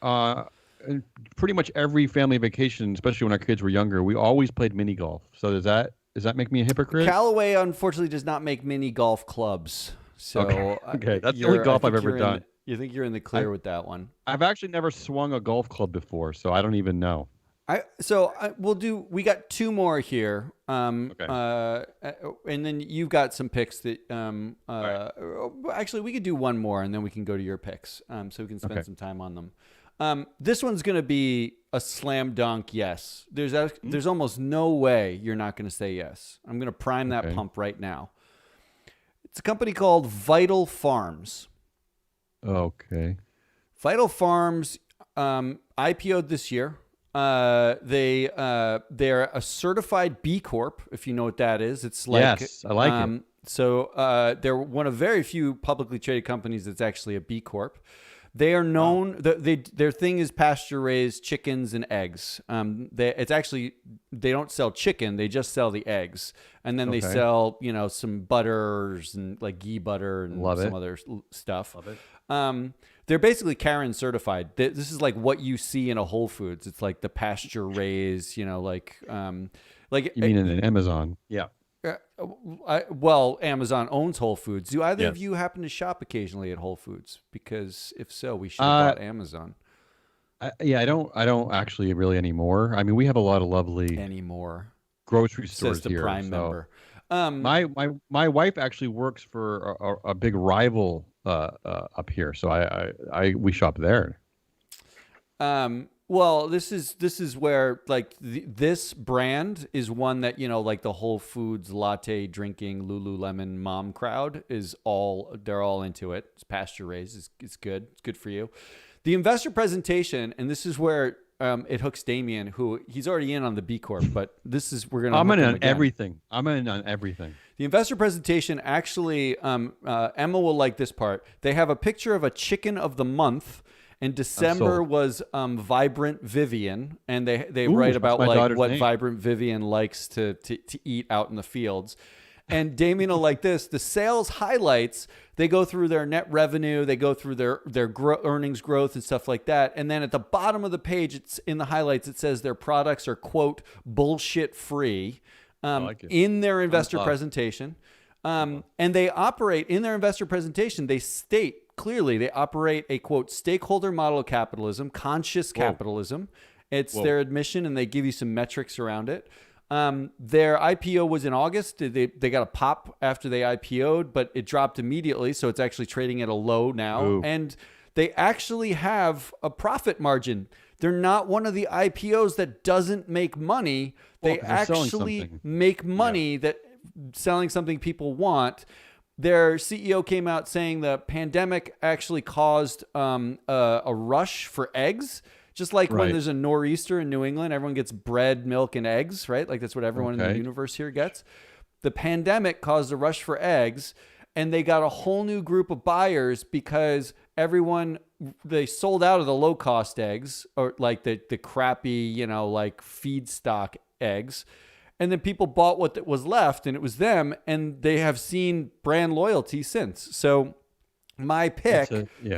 pretty much every family vacation, especially when our kids were younger, we always played mini golf. So does that make me a hypocrite? Callaway, unfortunately, does not make mini golf clubs. So okay. That's the only golf I've ever done. You think you're in the clear with that one? I've actually never swung a golf club before, so I don't even know. We got two more here. And then you've got some picks that actually we could do one more and then we can go to your picks. So we can spend some time on them. This one's going to be a slam dunk yes. There's almost no way you're not going to say yes. I'm going to prime that pump right now. It's a company called Vital Farms. Okay. Vital Farms IPO'd this year. They're a certified B Corp, if you know what that is. It's like, yes, I like it. So they're one of very few publicly traded companies that's actually a B Corp. They are known. Their thing is pasture raised chickens and eggs. They don't sell chicken. They just sell the eggs, and then they sell some butters and like ghee butter and some other stuff. Love it. They're basically Karen certified. This is like what you see in a Whole Foods. It's like the pasture raised, You mean in an Amazon? Yeah. Amazon owns Whole Foods. Do either of you happen to shop occasionally at Whole Foods? Because if so, we should have bought Amazon. I don't actually really anymore. I mean, we have a lot of lovely grocery stores says the here. Prime member. My wife actually works for a big rival up here, so we shop there. Well, this is where like this brand is one that, you know, like the Whole Foods latte drinking Lululemon mom crowd they're all into it. It's pasture raised. It's good. It's good for you. The investor presentation, and this is where it hooks Damion, who he's already in on the B Corp, but I'm in on everything. I'm in on everything. The investor presentation actually, Emma will like this part. They have a picture of a chicken of the month. And December was Vibrant Vivian, and they write about like what name. Vibrant Vivian likes to eat out in the fields. And Damion will like this. The sales highlights, they go through their net revenue, they go through their earnings growth and stuff like that. And then at the bottom of the page, it's in the highlights, it says their products are, quote, bullshit free in their investor presentation. And they operate in their investor presentation, they state clearly they operate a, quote, stakeholder model of capitalism, conscious capitalism. It's their admission, and they give you some metrics around it. Their IPO was in August. They got a pop after they IPO'd, but it dropped immediately, so it's actually trading at a low now. Ooh. And they actually have a profit margin. They're not one of the IPOs that doesn't make money. They actually make money that selling something people want. Their CEO came out saying the pandemic actually caused a rush for eggs. Just like when there's a nor'easter in New England, everyone gets bread, milk, and eggs, right? Like that's what everyone in the universe here gets. The pandemic caused a rush for eggs, and they got a whole new group of buyers because they sold out of the low-cost eggs, or like the crappy, you know, like feedstock eggs. And then people bought what was left, and it was them, and they have seen brand loyalty since. So my pick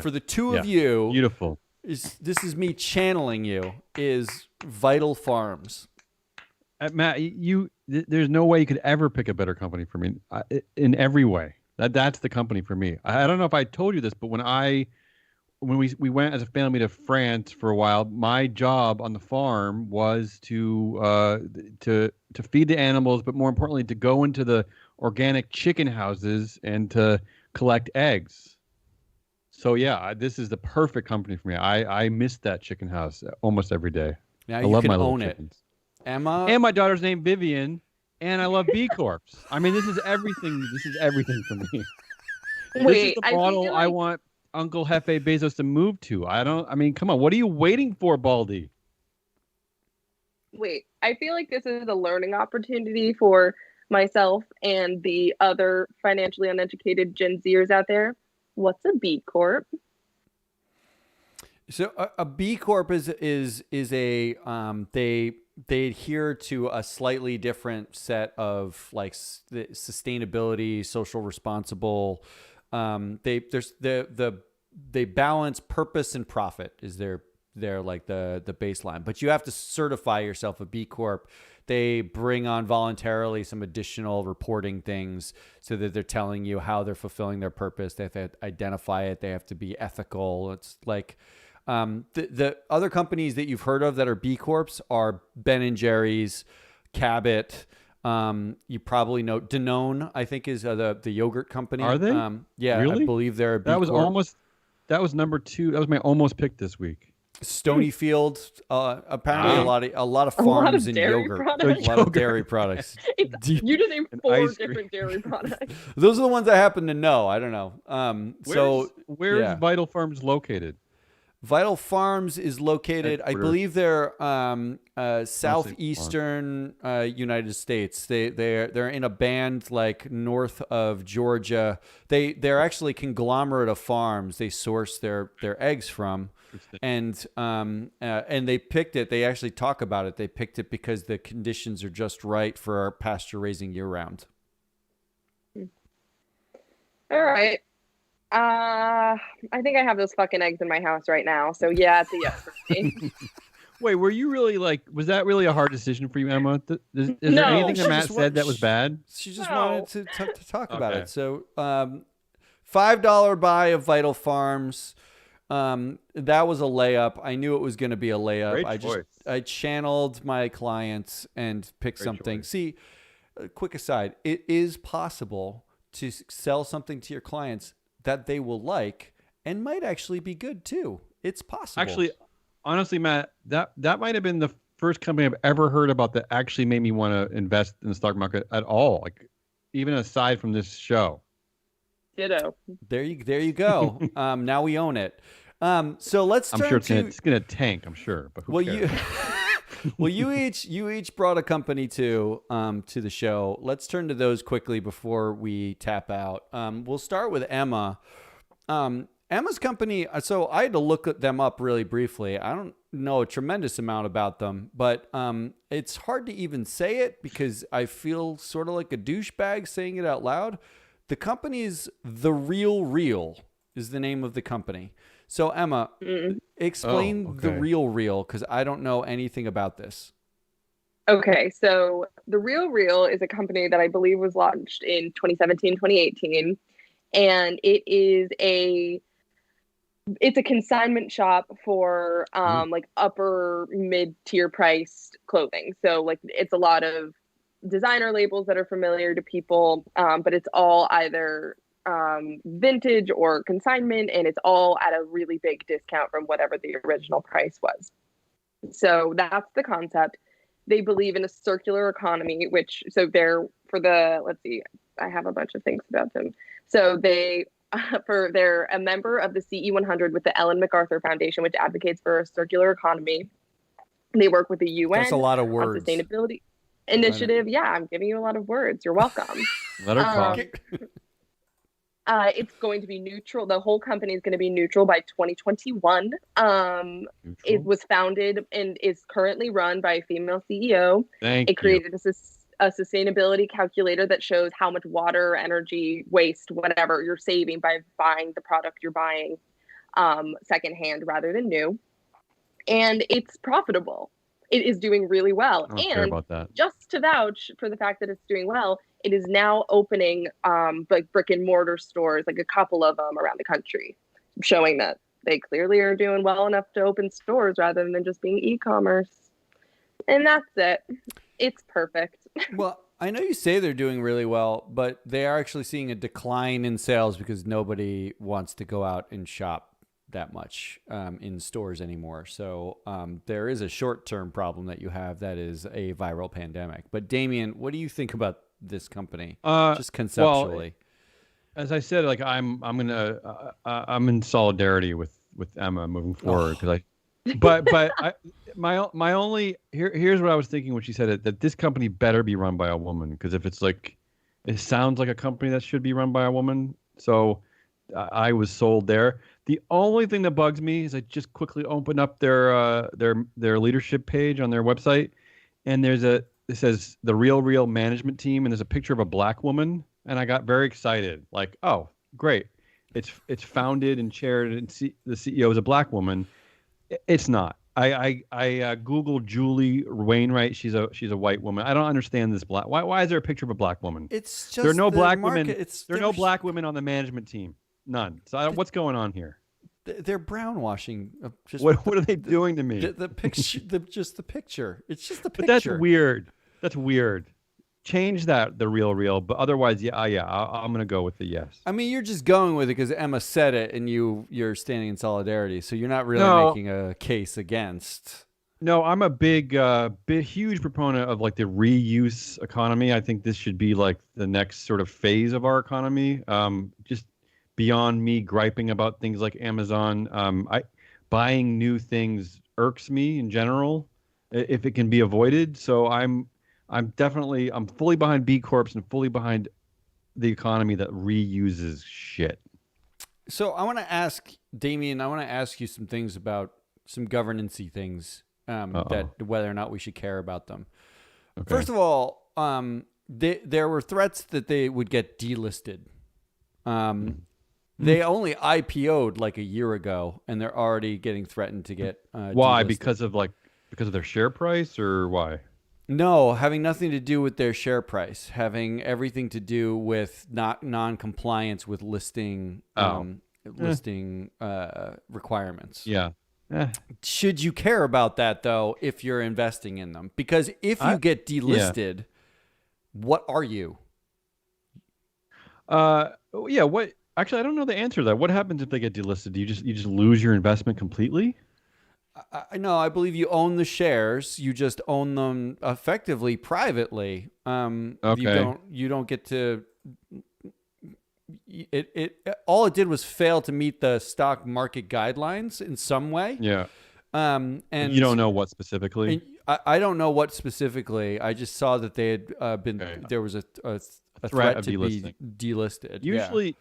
for the two of you, beautiful, this is me channeling you, is Vital Farms. Matt, there's no way you could ever pick a better company for me in every way. That's the company for me. I don't know if I told you this, but when we went as a family to France for a while, my job on the farm was to feed the animals, but more importantly, to go into the organic chicken houses and to collect eggs. So yeah, this is the perfect company for me. I miss that chicken house almost every day. Now I you love can my little own chickens. it, Emma. And my daughter's named Vivian, and I love B Corps. I mean, this is everything. This is everything for me. This is the model I want Uncle Jefe Bezos to move to. I mean, come on. What are you waiting for, Baldy? Wait, I feel like this is a learning opportunity for myself and the other financially uneducated Gen Zers out there. What's a B Corp? So a B Corp is a they adhere to a slightly different set of like sustainability, social responsible. They balance purpose and profit is their like the baseline, but you have to certify yourself a B Corp. They bring on voluntarily some additional reporting things so that they're telling you how they're fulfilling their purpose. They have to identify it. They have to be ethical. It's like the other companies that you've heard of that are B Corps are Ben & Jerry's, Cabot. You probably know Danone, I think, is the yogurt company. Are they? Yeah, really? I believe they're a B Corp. That was number 2. That was my almost pick this week. Stonyfield, apparently a lot of farms and yogurt. A lot of dairy products. You just named 4 different dairy products. Those are the ones I happen to know. I don't know. Where's Vital Farms located? Vital Farms is located, I believe they're southeastern United States. They're in a band like north of Georgia. They're actually a conglomerate of farms they source their eggs from. And they picked it. They actually talk about it. They picked it because the conditions are just right for pasture raising year round. All right. I think I have those fucking eggs in my house right now. So yeah, it's a yes for me. Wait, were you really was that really a hard decision for you, Emma? Is there anything that Matt said that was bad? She just wanted to talk about it. So $5 buy of Vital Farms. That was a layup. I knew it was going to be a layup. I channeled my clients and picked something. See, quick aside, it is possible to sell something to your clients that they will like and might actually be good too. It's possible. Actually, honestly, Matt, that might have been the first company I've ever heard about that actually made me want to invest in the stock market at all. Like, even aside from this show. Ditto. There you go. Now we own it. So let's I'm turn sure to. it's gonna tank. I'm sure, but who Well, cares? you each brought a company to the show. Let's turn to those quickly before we tap out. We'll start with Emma. Emma's company. So I had to look them up really briefly. I don't know a tremendous amount about them, but it's hard to even say it because I feel sort of like a douchebag saying it out loud. The company's The Real Real is the name of the company. So Emma, explain The Real Real because I don't know anything about this. Okay, so The Real Real is a company that I believe was launched in 2017, 2018, and it's a consignment shop for like upper mid-tier priced clothing. So like it's a lot of designer labels that are familiar to people, but it's all either vintage or consignment, and it's all at a really big discount from whatever the original price was. So that's the concept. They believe in a circular economy, let's see, I have a bunch of things about them. So they're a member of the CE 100 with the Ellen MacArthur Foundation, which advocates for a circular economy. They work with the UN. That's a lot of words. On sustainability initiative. Yeah, I'm giving you a lot of words. You're welcome. Let her talk. It's going to be neutral. The whole company is going to be neutral by 2021. It was founded and is currently run by a female CEO. It created a sustainability calculator that shows how much water, energy, waste, whatever you're saving by buying the product you're buying secondhand rather than new. And it's profitable. It is doing really well. I don't care about that. Just to vouch for the fact that it's doing well, it is now opening like brick and mortar stores, like a couple of them around the country, showing that they clearly are doing well enough to open stores rather than just being e-commerce. And that's it. It's perfect. Well, I know you say they're doing really well, but they are actually seeing a decline in sales because nobody wants to go out and shop that much in stores anymore. So there is a short-term problem that you have that is a viral pandemic. But Damion, what do you think about this company, just conceptually? Well, as I said, like I'm in solidarity with Emma moving forward because my only here's what I was thinking when she said it, that this company better be run by a woman, because if it's like, it sounds like a company that should be run by a woman. So I was sold there. The only thing that bugs me is I just quickly opened up their leadership page on their website, and it says The Real Real Management Team, and there's a picture of a black woman, and I got very excited. Like, oh, great. It's founded and chaired, and the CEO is a black woman. It's not. I Googled Julie Wainwright. She's a white woman. I don't understand this black. Why is there a picture of a black woman? It's just there are no black market. women. There are no black women on the management team. None. So what's going on here? They're brownwashing. What are they doing to me? The picture, just the picture. It's just the picture. But that's weird. That's weird. Change that, The Real Real. But otherwise, I'm gonna go with the yes. I mean, you're just going with it because Emma said it, and you're standing in solidarity. So you're not really making a case against. No, I'm a huge proponent of like the reuse economy. I think this should be like the next sort of phase of our economy. Just beyond me griping about things like Amazon, buying new things irks me in general if it can be avoided. So I'm fully behind B Corps and fully behind the economy that reuses shit. So I want to ask Damion, I want to ask you some things about some governance-y things, that whether or not we should care about them. Okay. First of all, there were threats that they would get delisted. They only IPO'd like a year ago, and they're already getting threatened to get why? Delisted. Because of their share price, or why? No, having nothing to do with their share price, having everything to do with non-compliance with listing requirements. Yeah. Should you care about that though if you're investing in them? Because if you get delisted, what are you? What? Actually, I don't know the answer to that. What happens if they get delisted? Do you just lose your investment completely? No, I believe you own the shares. You just own them effectively privately. Okay. You don't get to. All it did was fail to meet the stock market guidelines in some way. Yeah. And you don't know what specifically? I don't know what specifically. I just saw that they had been there was a threat of to delisting. be delisted.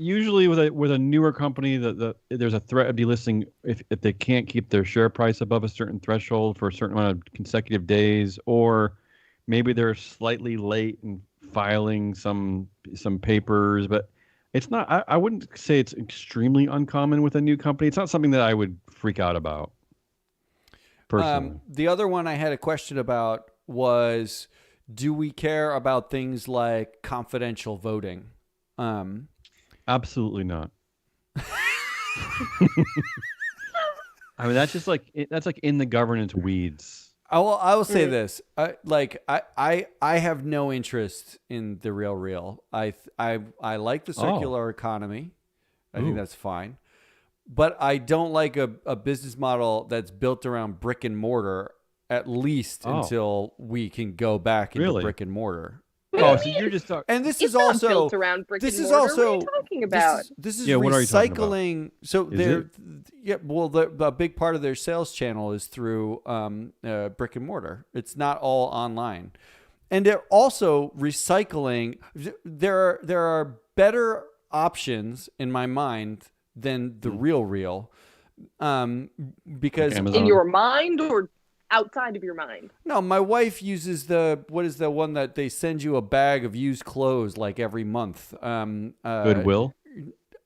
Usually with a newer company, there's a threat of delisting if they can't keep their share price above a certain threshold for a certain amount of consecutive days, or maybe they're slightly late in filing some papers. But it's not. I wouldn't say it's extremely uncommon with a new company. It's not something that I would freak out about personally. The other one I had a question about was, do we care about things like confidential voting? Absolutely not. I mean, that's just that's like in the governance weeds. I will say this. I have no interest in the real. I like the circular economy. I think that's fine. But I don't like a business model that's built around brick and mortar, at least until we can go back into brick and mortar. Oh, so you're just talking. And this it's is also built around brick and mortar. What are you talking about? This is what are you talking about? recycling. So the big part of their sales channel is through brick and mortar. It's not all online, and they're also recycling. There are better options in my mind than the real, because in your mind or outside of your mind? No, my wife uses what is the one that they send you a bag of used clothes like every month? Goodwill.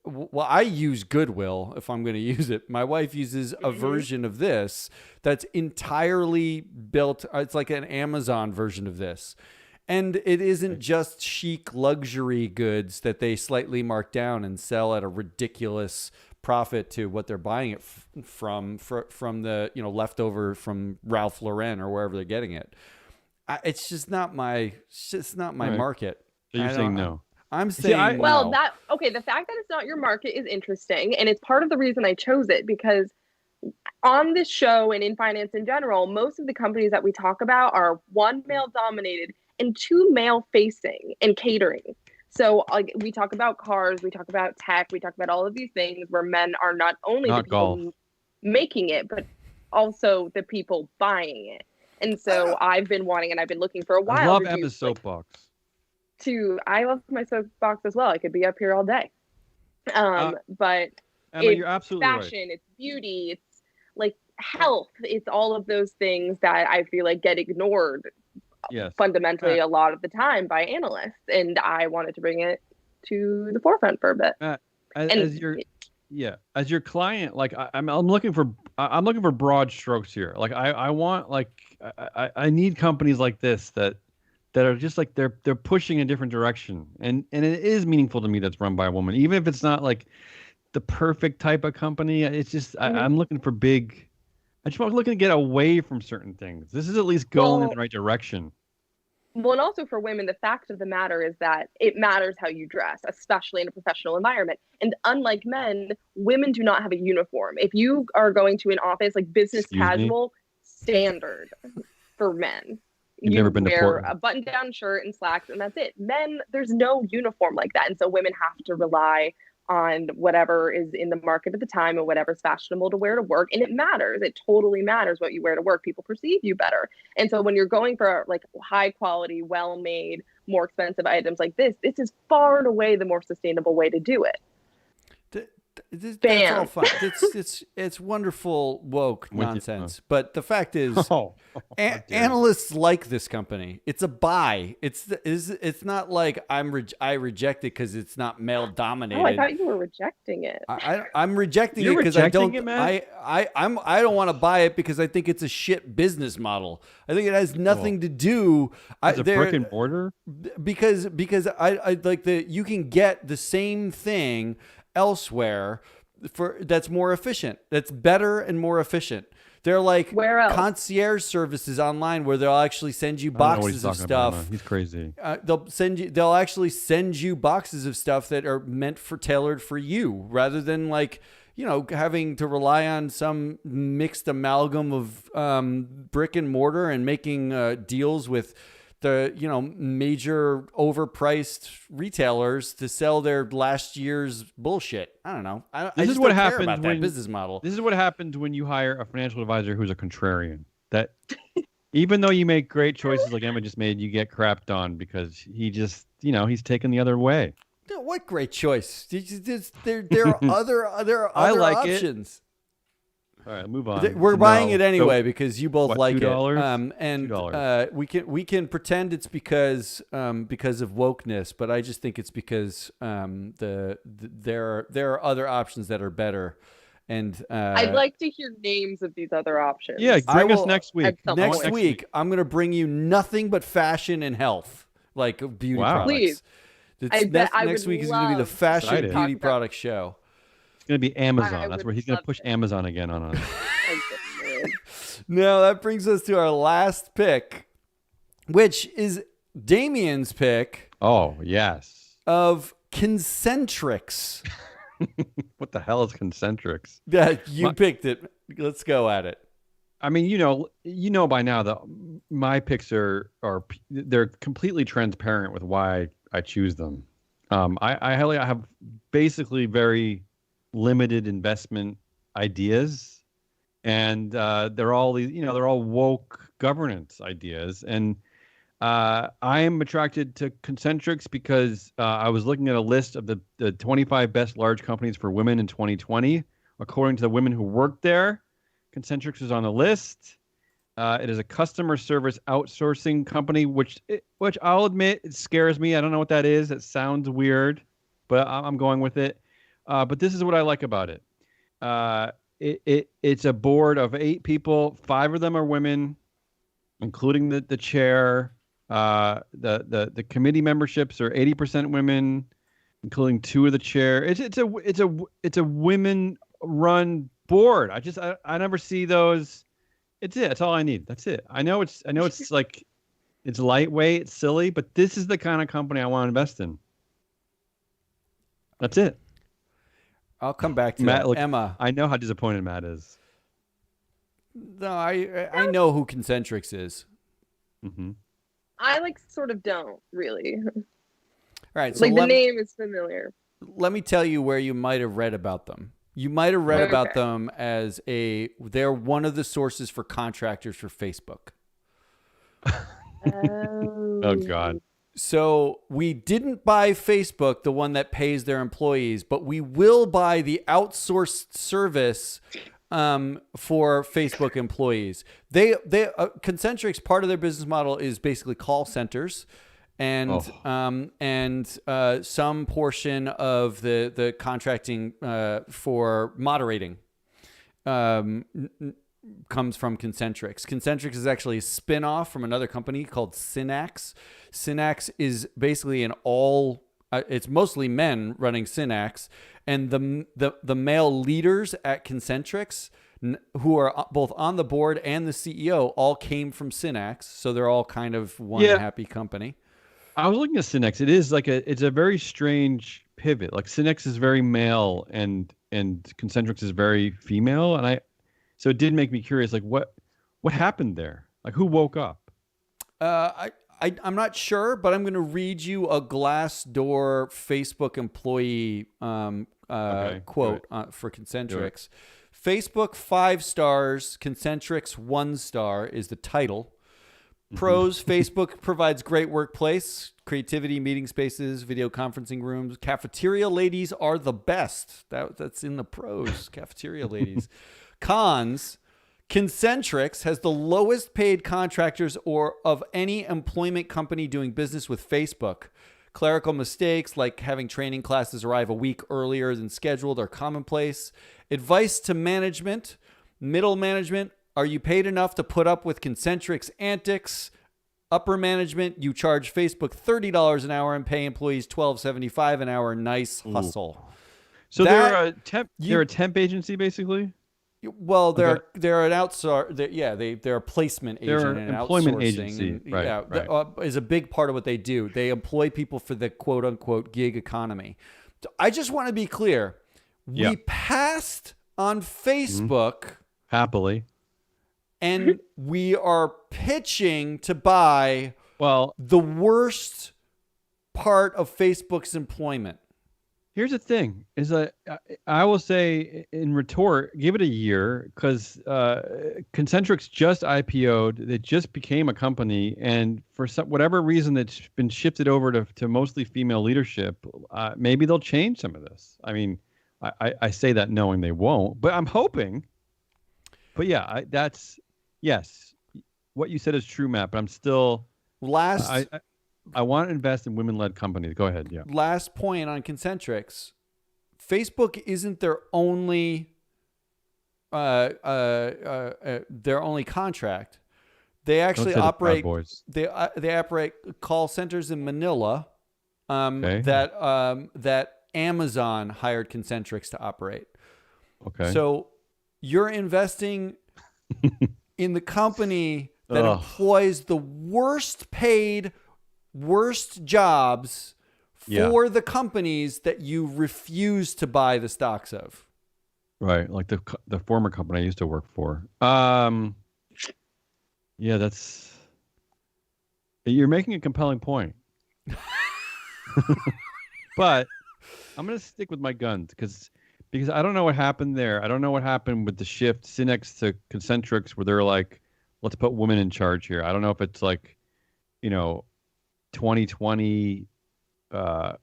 Well, I use Goodwill if I'm going to use it. My wife uses a version of this that's entirely built. It's like an Amazon version of this. And it isn't just chic luxury goods that they slightly mark down and sell at a ridiculous profit to what they're buying it from the leftover from Ralph Lauren or wherever they're getting it. It's just not my market. So you're saying no? I'm saying well, no. the fact that it's not your market is interesting, and it's part of the reason I chose it, because on this show and in finance in general, most of the companies that we talk about are one male dominated and two male facing and catering. So we talk about cars, we talk about tech, we talk about all of these things where men are not only the people making it, but also the people buying it. And so I've been wanting, and I've been looking for a while. I love Emma's soapbox. I love my soapbox as well. I could be up here all day. But Emma, you're absolutely fashion, right. it's beauty, it's like health, it's all of those things that I feel like get ignored fundamentally a lot of the time by analysts, and I wanted to bring it to the forefront for a bit. As your client, like I'm looking for broad strokes here. Like I want, like I need companies like this that are just like they're pushing a different direction, and it is meaningful to me that's run by a woman, even if it's not like the perfect type of company. It's just I'm looking for big. I just want looking to get away from certain things. This is at least going in the right direction. Well, and also for women, the fact of the matter is that it matters how you dress, especially in a professional environment. And unlike men, women do not have a uniform. If you are going to an office, like business casual, standard for men. You've never been to wear Portland. a button-down shirt and slacks, and that's it. Men, there's no uniform like that. And so women have to rely on whatever is in the market at the time and whatever's fashionable to wear to work. And it matters. It totally matters what you wear to work. People perceive you better. And so when you're going for like high quality, well-made, more expensive items like this is far and away the more sustainable way to do it. That's all fine. It's wonderful woke nonsense. But the fact is, analysts like this company. It's a buy. It's not like I reject it because it's not male dominated. Oh, I thought you were rejecting it. I'm rejecting it because I don't. I don't want to buy it because I think it's a shit business model. I think it has nothing to do. It's a brick and mortar. Because I like you can get the same thing elsewhere that's more efficient, that's better and more efficient. They're like concierge services online where they'll actually send you boxes of stuff. He's crazy. They'll actually send you boxes of stuff that are tailored for you, rather than like having to rely on some mixed amalgam of brick and mortar and making deals with the major overpriced retailers to sell their last year's bullshit. I don't know. I just don't care about that business model. This is what happens when you hire a financial advisor who's a contrarian. That even though you make great choices like Emma just made, you get crapped on because he just he's taken the other way. What great choice! There are other options. All right, move on. We're buying it anyway because you both like $2? it. And we can pretend it's because of wokeness, but I just think it's because there are other options that are better. And I'd like to hear names of these other options. Yeah, bring us next week. Next week, I'm going to bring you nothing but fashion and health, like beauty products. Please. Next week is going to be the fashion beauty product show. It's going to be Amazon. That's where he's going to push Amazon again on us. Now, that brings us to our last pick, which is Damien's pick. Oh, yes. Of Concentrics. What the hell is Concentrics? Yeah, you picked it. Let's go at it. I mean, you know by now that my picks they're completely transparent with why I choose them. I have basically very limited investment ideas, and they're all woke governance ideas. And I am attracted to Concentrics because I was looking at a list of the 25 best large companies for women in 2020. According to the women who worked there, Concentrics is on the list. It is a customer service outsourcing company, which I'll admit it scares me. I don't know what that is. It sounds weird, but I'm going with it. But this is what I like about it. It's a board of 8 people. 5 of them are women, including the chair. The committee memberships are 80% women, including 2 of the chair. It's a women-run board. I never see those. It's it. That's all I need. That's it. I know it's like it's lightweight, it's silly, but this is the kind of company I want to invest in. That's it. I'll come back to Matt, that. look, Emma. I know how disappointed Matt is. No, I know who Concentrics is. Mm-hmm. I sort of don't really. All right, so the name is familiar. Let me tell you where you might have read about them. You might have read about them as they're one of the sources for contractors for Facebook. Oh God. So we didn't buy Facebook, the one that pays their employees, but we will buy the outsourced service for Facebook employees. Concentrics, part of their business model is basically call centers. And some portion of the contracting for moderating comes from Concentrics. Concentrics is actually a spin-off from another company called Synax. Synax is basically it's mostly men running Synax, and the male leaders at Concentrics, who are both on the board and the CEO, all came from Synax, so they're all kind of one happy company. I was looking at Synex. It is it's a very strange pivot. Like Synex is very male and Concentrics is very female. And so it did make me curious, like what happened there? Like who woke up? I'm not sure, but I'm going to read you a Glassdoor Facebook employee quote for Concentrics. Facebook 5 stars, Concentrics 1 star is the title. Pros: Facebook provides great workplace, creativity, meeting spaces, video conferencing rooms. Cafeteria ladies are the best. That's in the pros. Cafeteria ladies. Cons: Concentrics has the lowest paid contractors of any employment company doing business with Facebook. Clerical mistakes like having training classes arrive a week earlier than scheduled are commonplace. Advice to management: middle management, are you paid enough to put up with Concentric's antics? Upper management, you charge Facebook $30 an hour and pay employees $12.75 an hour. Nice hustle. Ooh. So they're a temp agency, basically. Well, they're an outsource. They're a placement agent. They're an employment agency, right. Is a big part of what they do. They employ people for the quote unquote gig economy. I just want to be clear. We passed on Facebook. Happily. And we are pitching to buy the worst part of Facebook's employment. Here's the thing: is I will say in retort, give it a year, because Concentrix just IPO'd. It just became a company, and for whatever reason, it's been shifted over to mostly female leadership. Maybe they'll change some of this. I mean, I say that knowing they won't, but I'm hoping. But yeah, yes, what you said is true, Matt. But I'm still I want to invest in women-led companies. Go ahead. Yeah. Last point on Concentrix. Facebook isn't their only contract. They actually operate. They operate call centers in Manila. That Amazon hired Concentrix to operate. Okay. So you're investing in the company that employs the worst paid, worst jobs for the companies that you refuse to buy the stocks of. Right, like the former company I used to work for. Yeah, you're making a compelling point. But I'm going to stick with my guns because I don't know what happened there. I don't know what happened with the shift Synex to Concentrix where they're like, let's put women in charge here. I don't know if it's like, 2020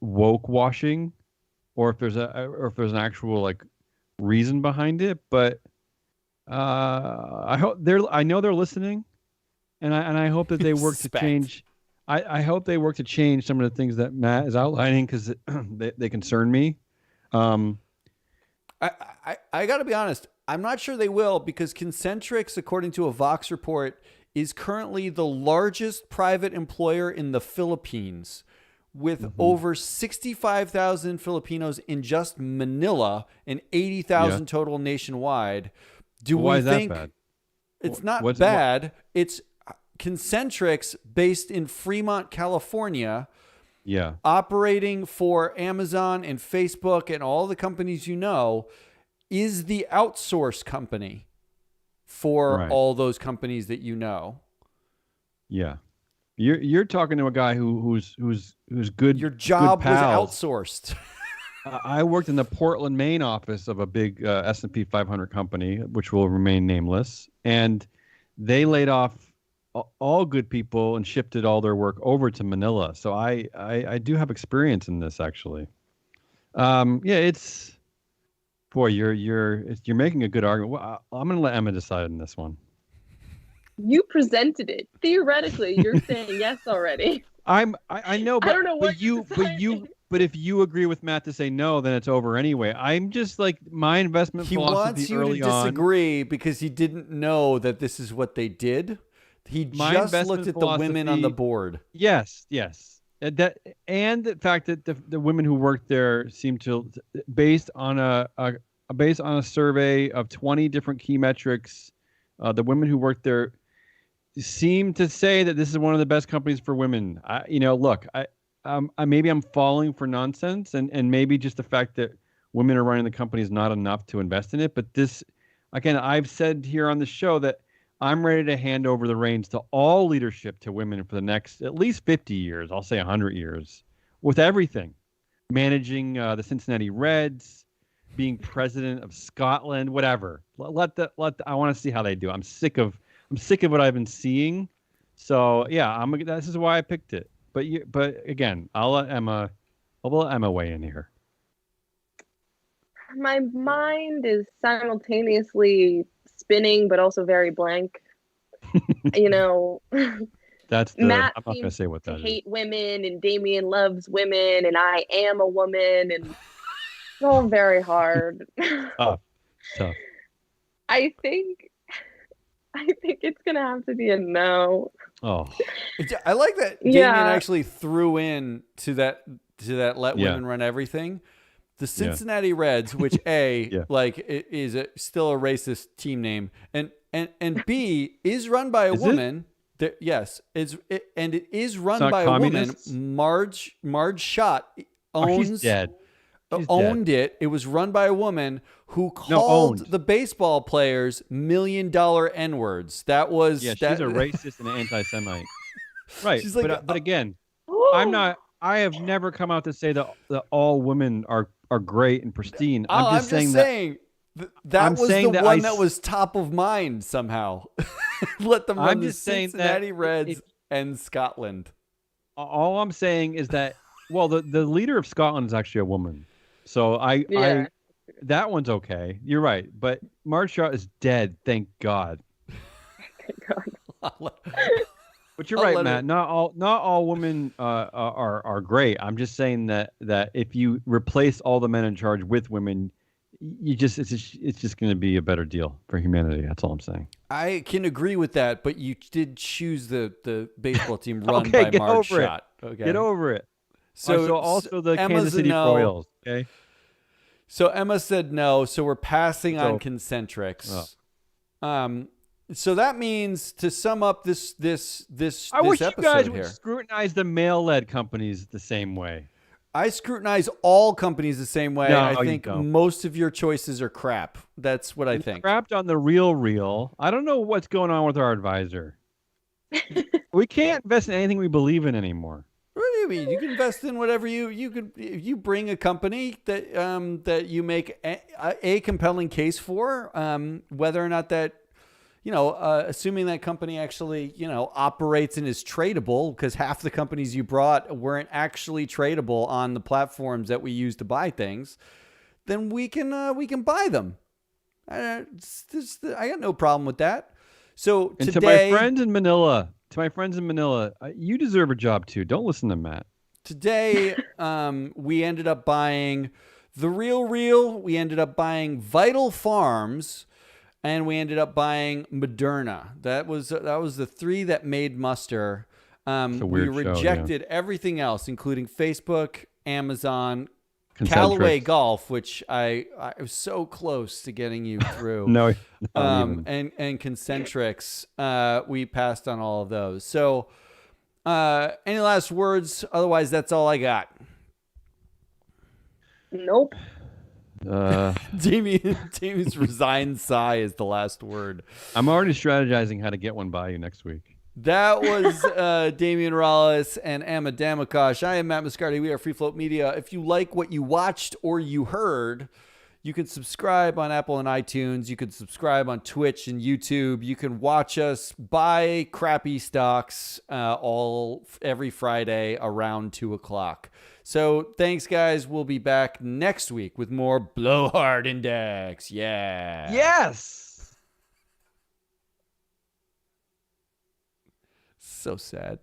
woke washing, or if there's an actual like reason behind it. But I know they're listening, and I hope that they work to change. I hope they work to change some of the things that Matt is outlining because they concern me. I got to be honest. I'm not sure they will because Concentrix, according to a Vox report, is currently the largest private employer in the Philippines with over 65,000 Filipinos in just Manila and 80,000 total nationwide. Why is that bad? It's not bad. It's Concentrix based in Fremont, California. Yeah. Operating for Amazon and Facebook and all the companies is the outsource company for all those companies that you know. Yeah. You're talking to a guy who's good. Your job good was pals. outsourced. I worked in the Portland, Maine office of a big S&P 500 company, which will remain nameless, and they laid off all good people and shifted all their work over to Manila. So I do have experience in this actually. It's boy, you're making a good argument. Well, I'm going to let Emma decide on this one. You presented it. Theoretically, you're saying yes already. I know, but I don't know what but if you agree with Matt to say no, then it's over anyway. I'm just like my investment philosophy early on. He wants you to disagree because he didn't know that this is what they did. He just looked at the women on the board. Yes. That and the fact that the women who worked there seem to, based on a survey of 20 different key metrics, the women who worked there seem to say that this is one of the best companies for women. Look, maybe I'm falling for nonsense, and maybe just the fact that women are running the company is not enough to invest in it. But this, again, I've said here on the show that I'm ready to hand over the reins to all leadership to women for the next at least 50 years. I'll say 100 years with everything, managing the Cincinnati Reds, being president of Scotland, whatever. I want to see how they do. I'm sick of what I've been seeing. So yeah, this is why I picked it. But again, I'll let Emma weigh in here. My mind is simultaneously spinning, but also very blank. That's Matt I'm not going to say what that is. Hate women, and Damion loves women, and I am a woman, and it's all very hard. Tough. I think it's gonna have to be a no. Oh, I like that Damion actually threw in to that let women run everything. The Cincinnati Reds, which is still a racist team name, and B is run by a woman. Yes, it is run by a woman. communist? Marge Schott owns. She's dead. owned it. It was run by a woman who called the baseball players $1 million N-words. That was she's a racist and an anti-Semite. Right. She's like, but again, I have never come out to say that all women are great and pristine. I'm just saying that was the one that was top of mind somehow. Let them run the Cincinnati Reds and Scotland. All I'm saying is that, well, the leader of Scotland is actually a woman. So that one's okay. You're right. But Marge Shaw is dead. Thank God. Thank God. But you're right, Matt. Not all women are great. I'm just saying that if you replace all the men in charge with women, it's just going to be a better deal for humanity. That's all I'm saying. I can agree with that, but you did choose the baseball team run by Marge Shaw. Okay, get over it. So also the Kansas City Royals. Okay. So Emma said no. So we're passing on concentrics. Oh. So that means, to sum up this I wish episode you guys here, would scrutinize the male-led companies the same way. I scrutinize all companies the same way. No, I think most of your choices are crap. That's what I think. Crapped on the real. I don't know what's going on with our advisor. We can't invest in anything we believe in anymore. What do you mean? You can invest in whatever you bring a company that you make a compelling case for, whether or not that, assuming that company actually, operates and is tradable, because half the companies you brought weren't actually tradable on the platforms that we use to buy things, then we can buy them. I got no problem with that. So today, to my friends in Manila, you deserve a job too. Don't listen to Matt. Today, we ended up buying The Real. We ended up buying Vital Farms. And we ended up buying Moderna. That was the three that made muster. We rejected everything else, including Facebook, Amazon, Callaway Golf, which I was so close to getting you through. No, and Concentrics. We passed on all of those. So, any last words? Otherwise, that's all I got. Nope. Damion's resigned sigh is the last word. I'm already strategizing how to get one by you next week. That was Damion Rallis and Emma Damion. I am Matt Moscardi. We are Free Float Media. If you like what you watched or you heard, you can subscribe on Apple and iTunes. You can subscribe on Twitch and YouTube. You can watch us buy crappy stocks every Friday around 2:00. So thanks, guys. We'll be back next week with more Blowhard Index. Yeah. Yes. So sad.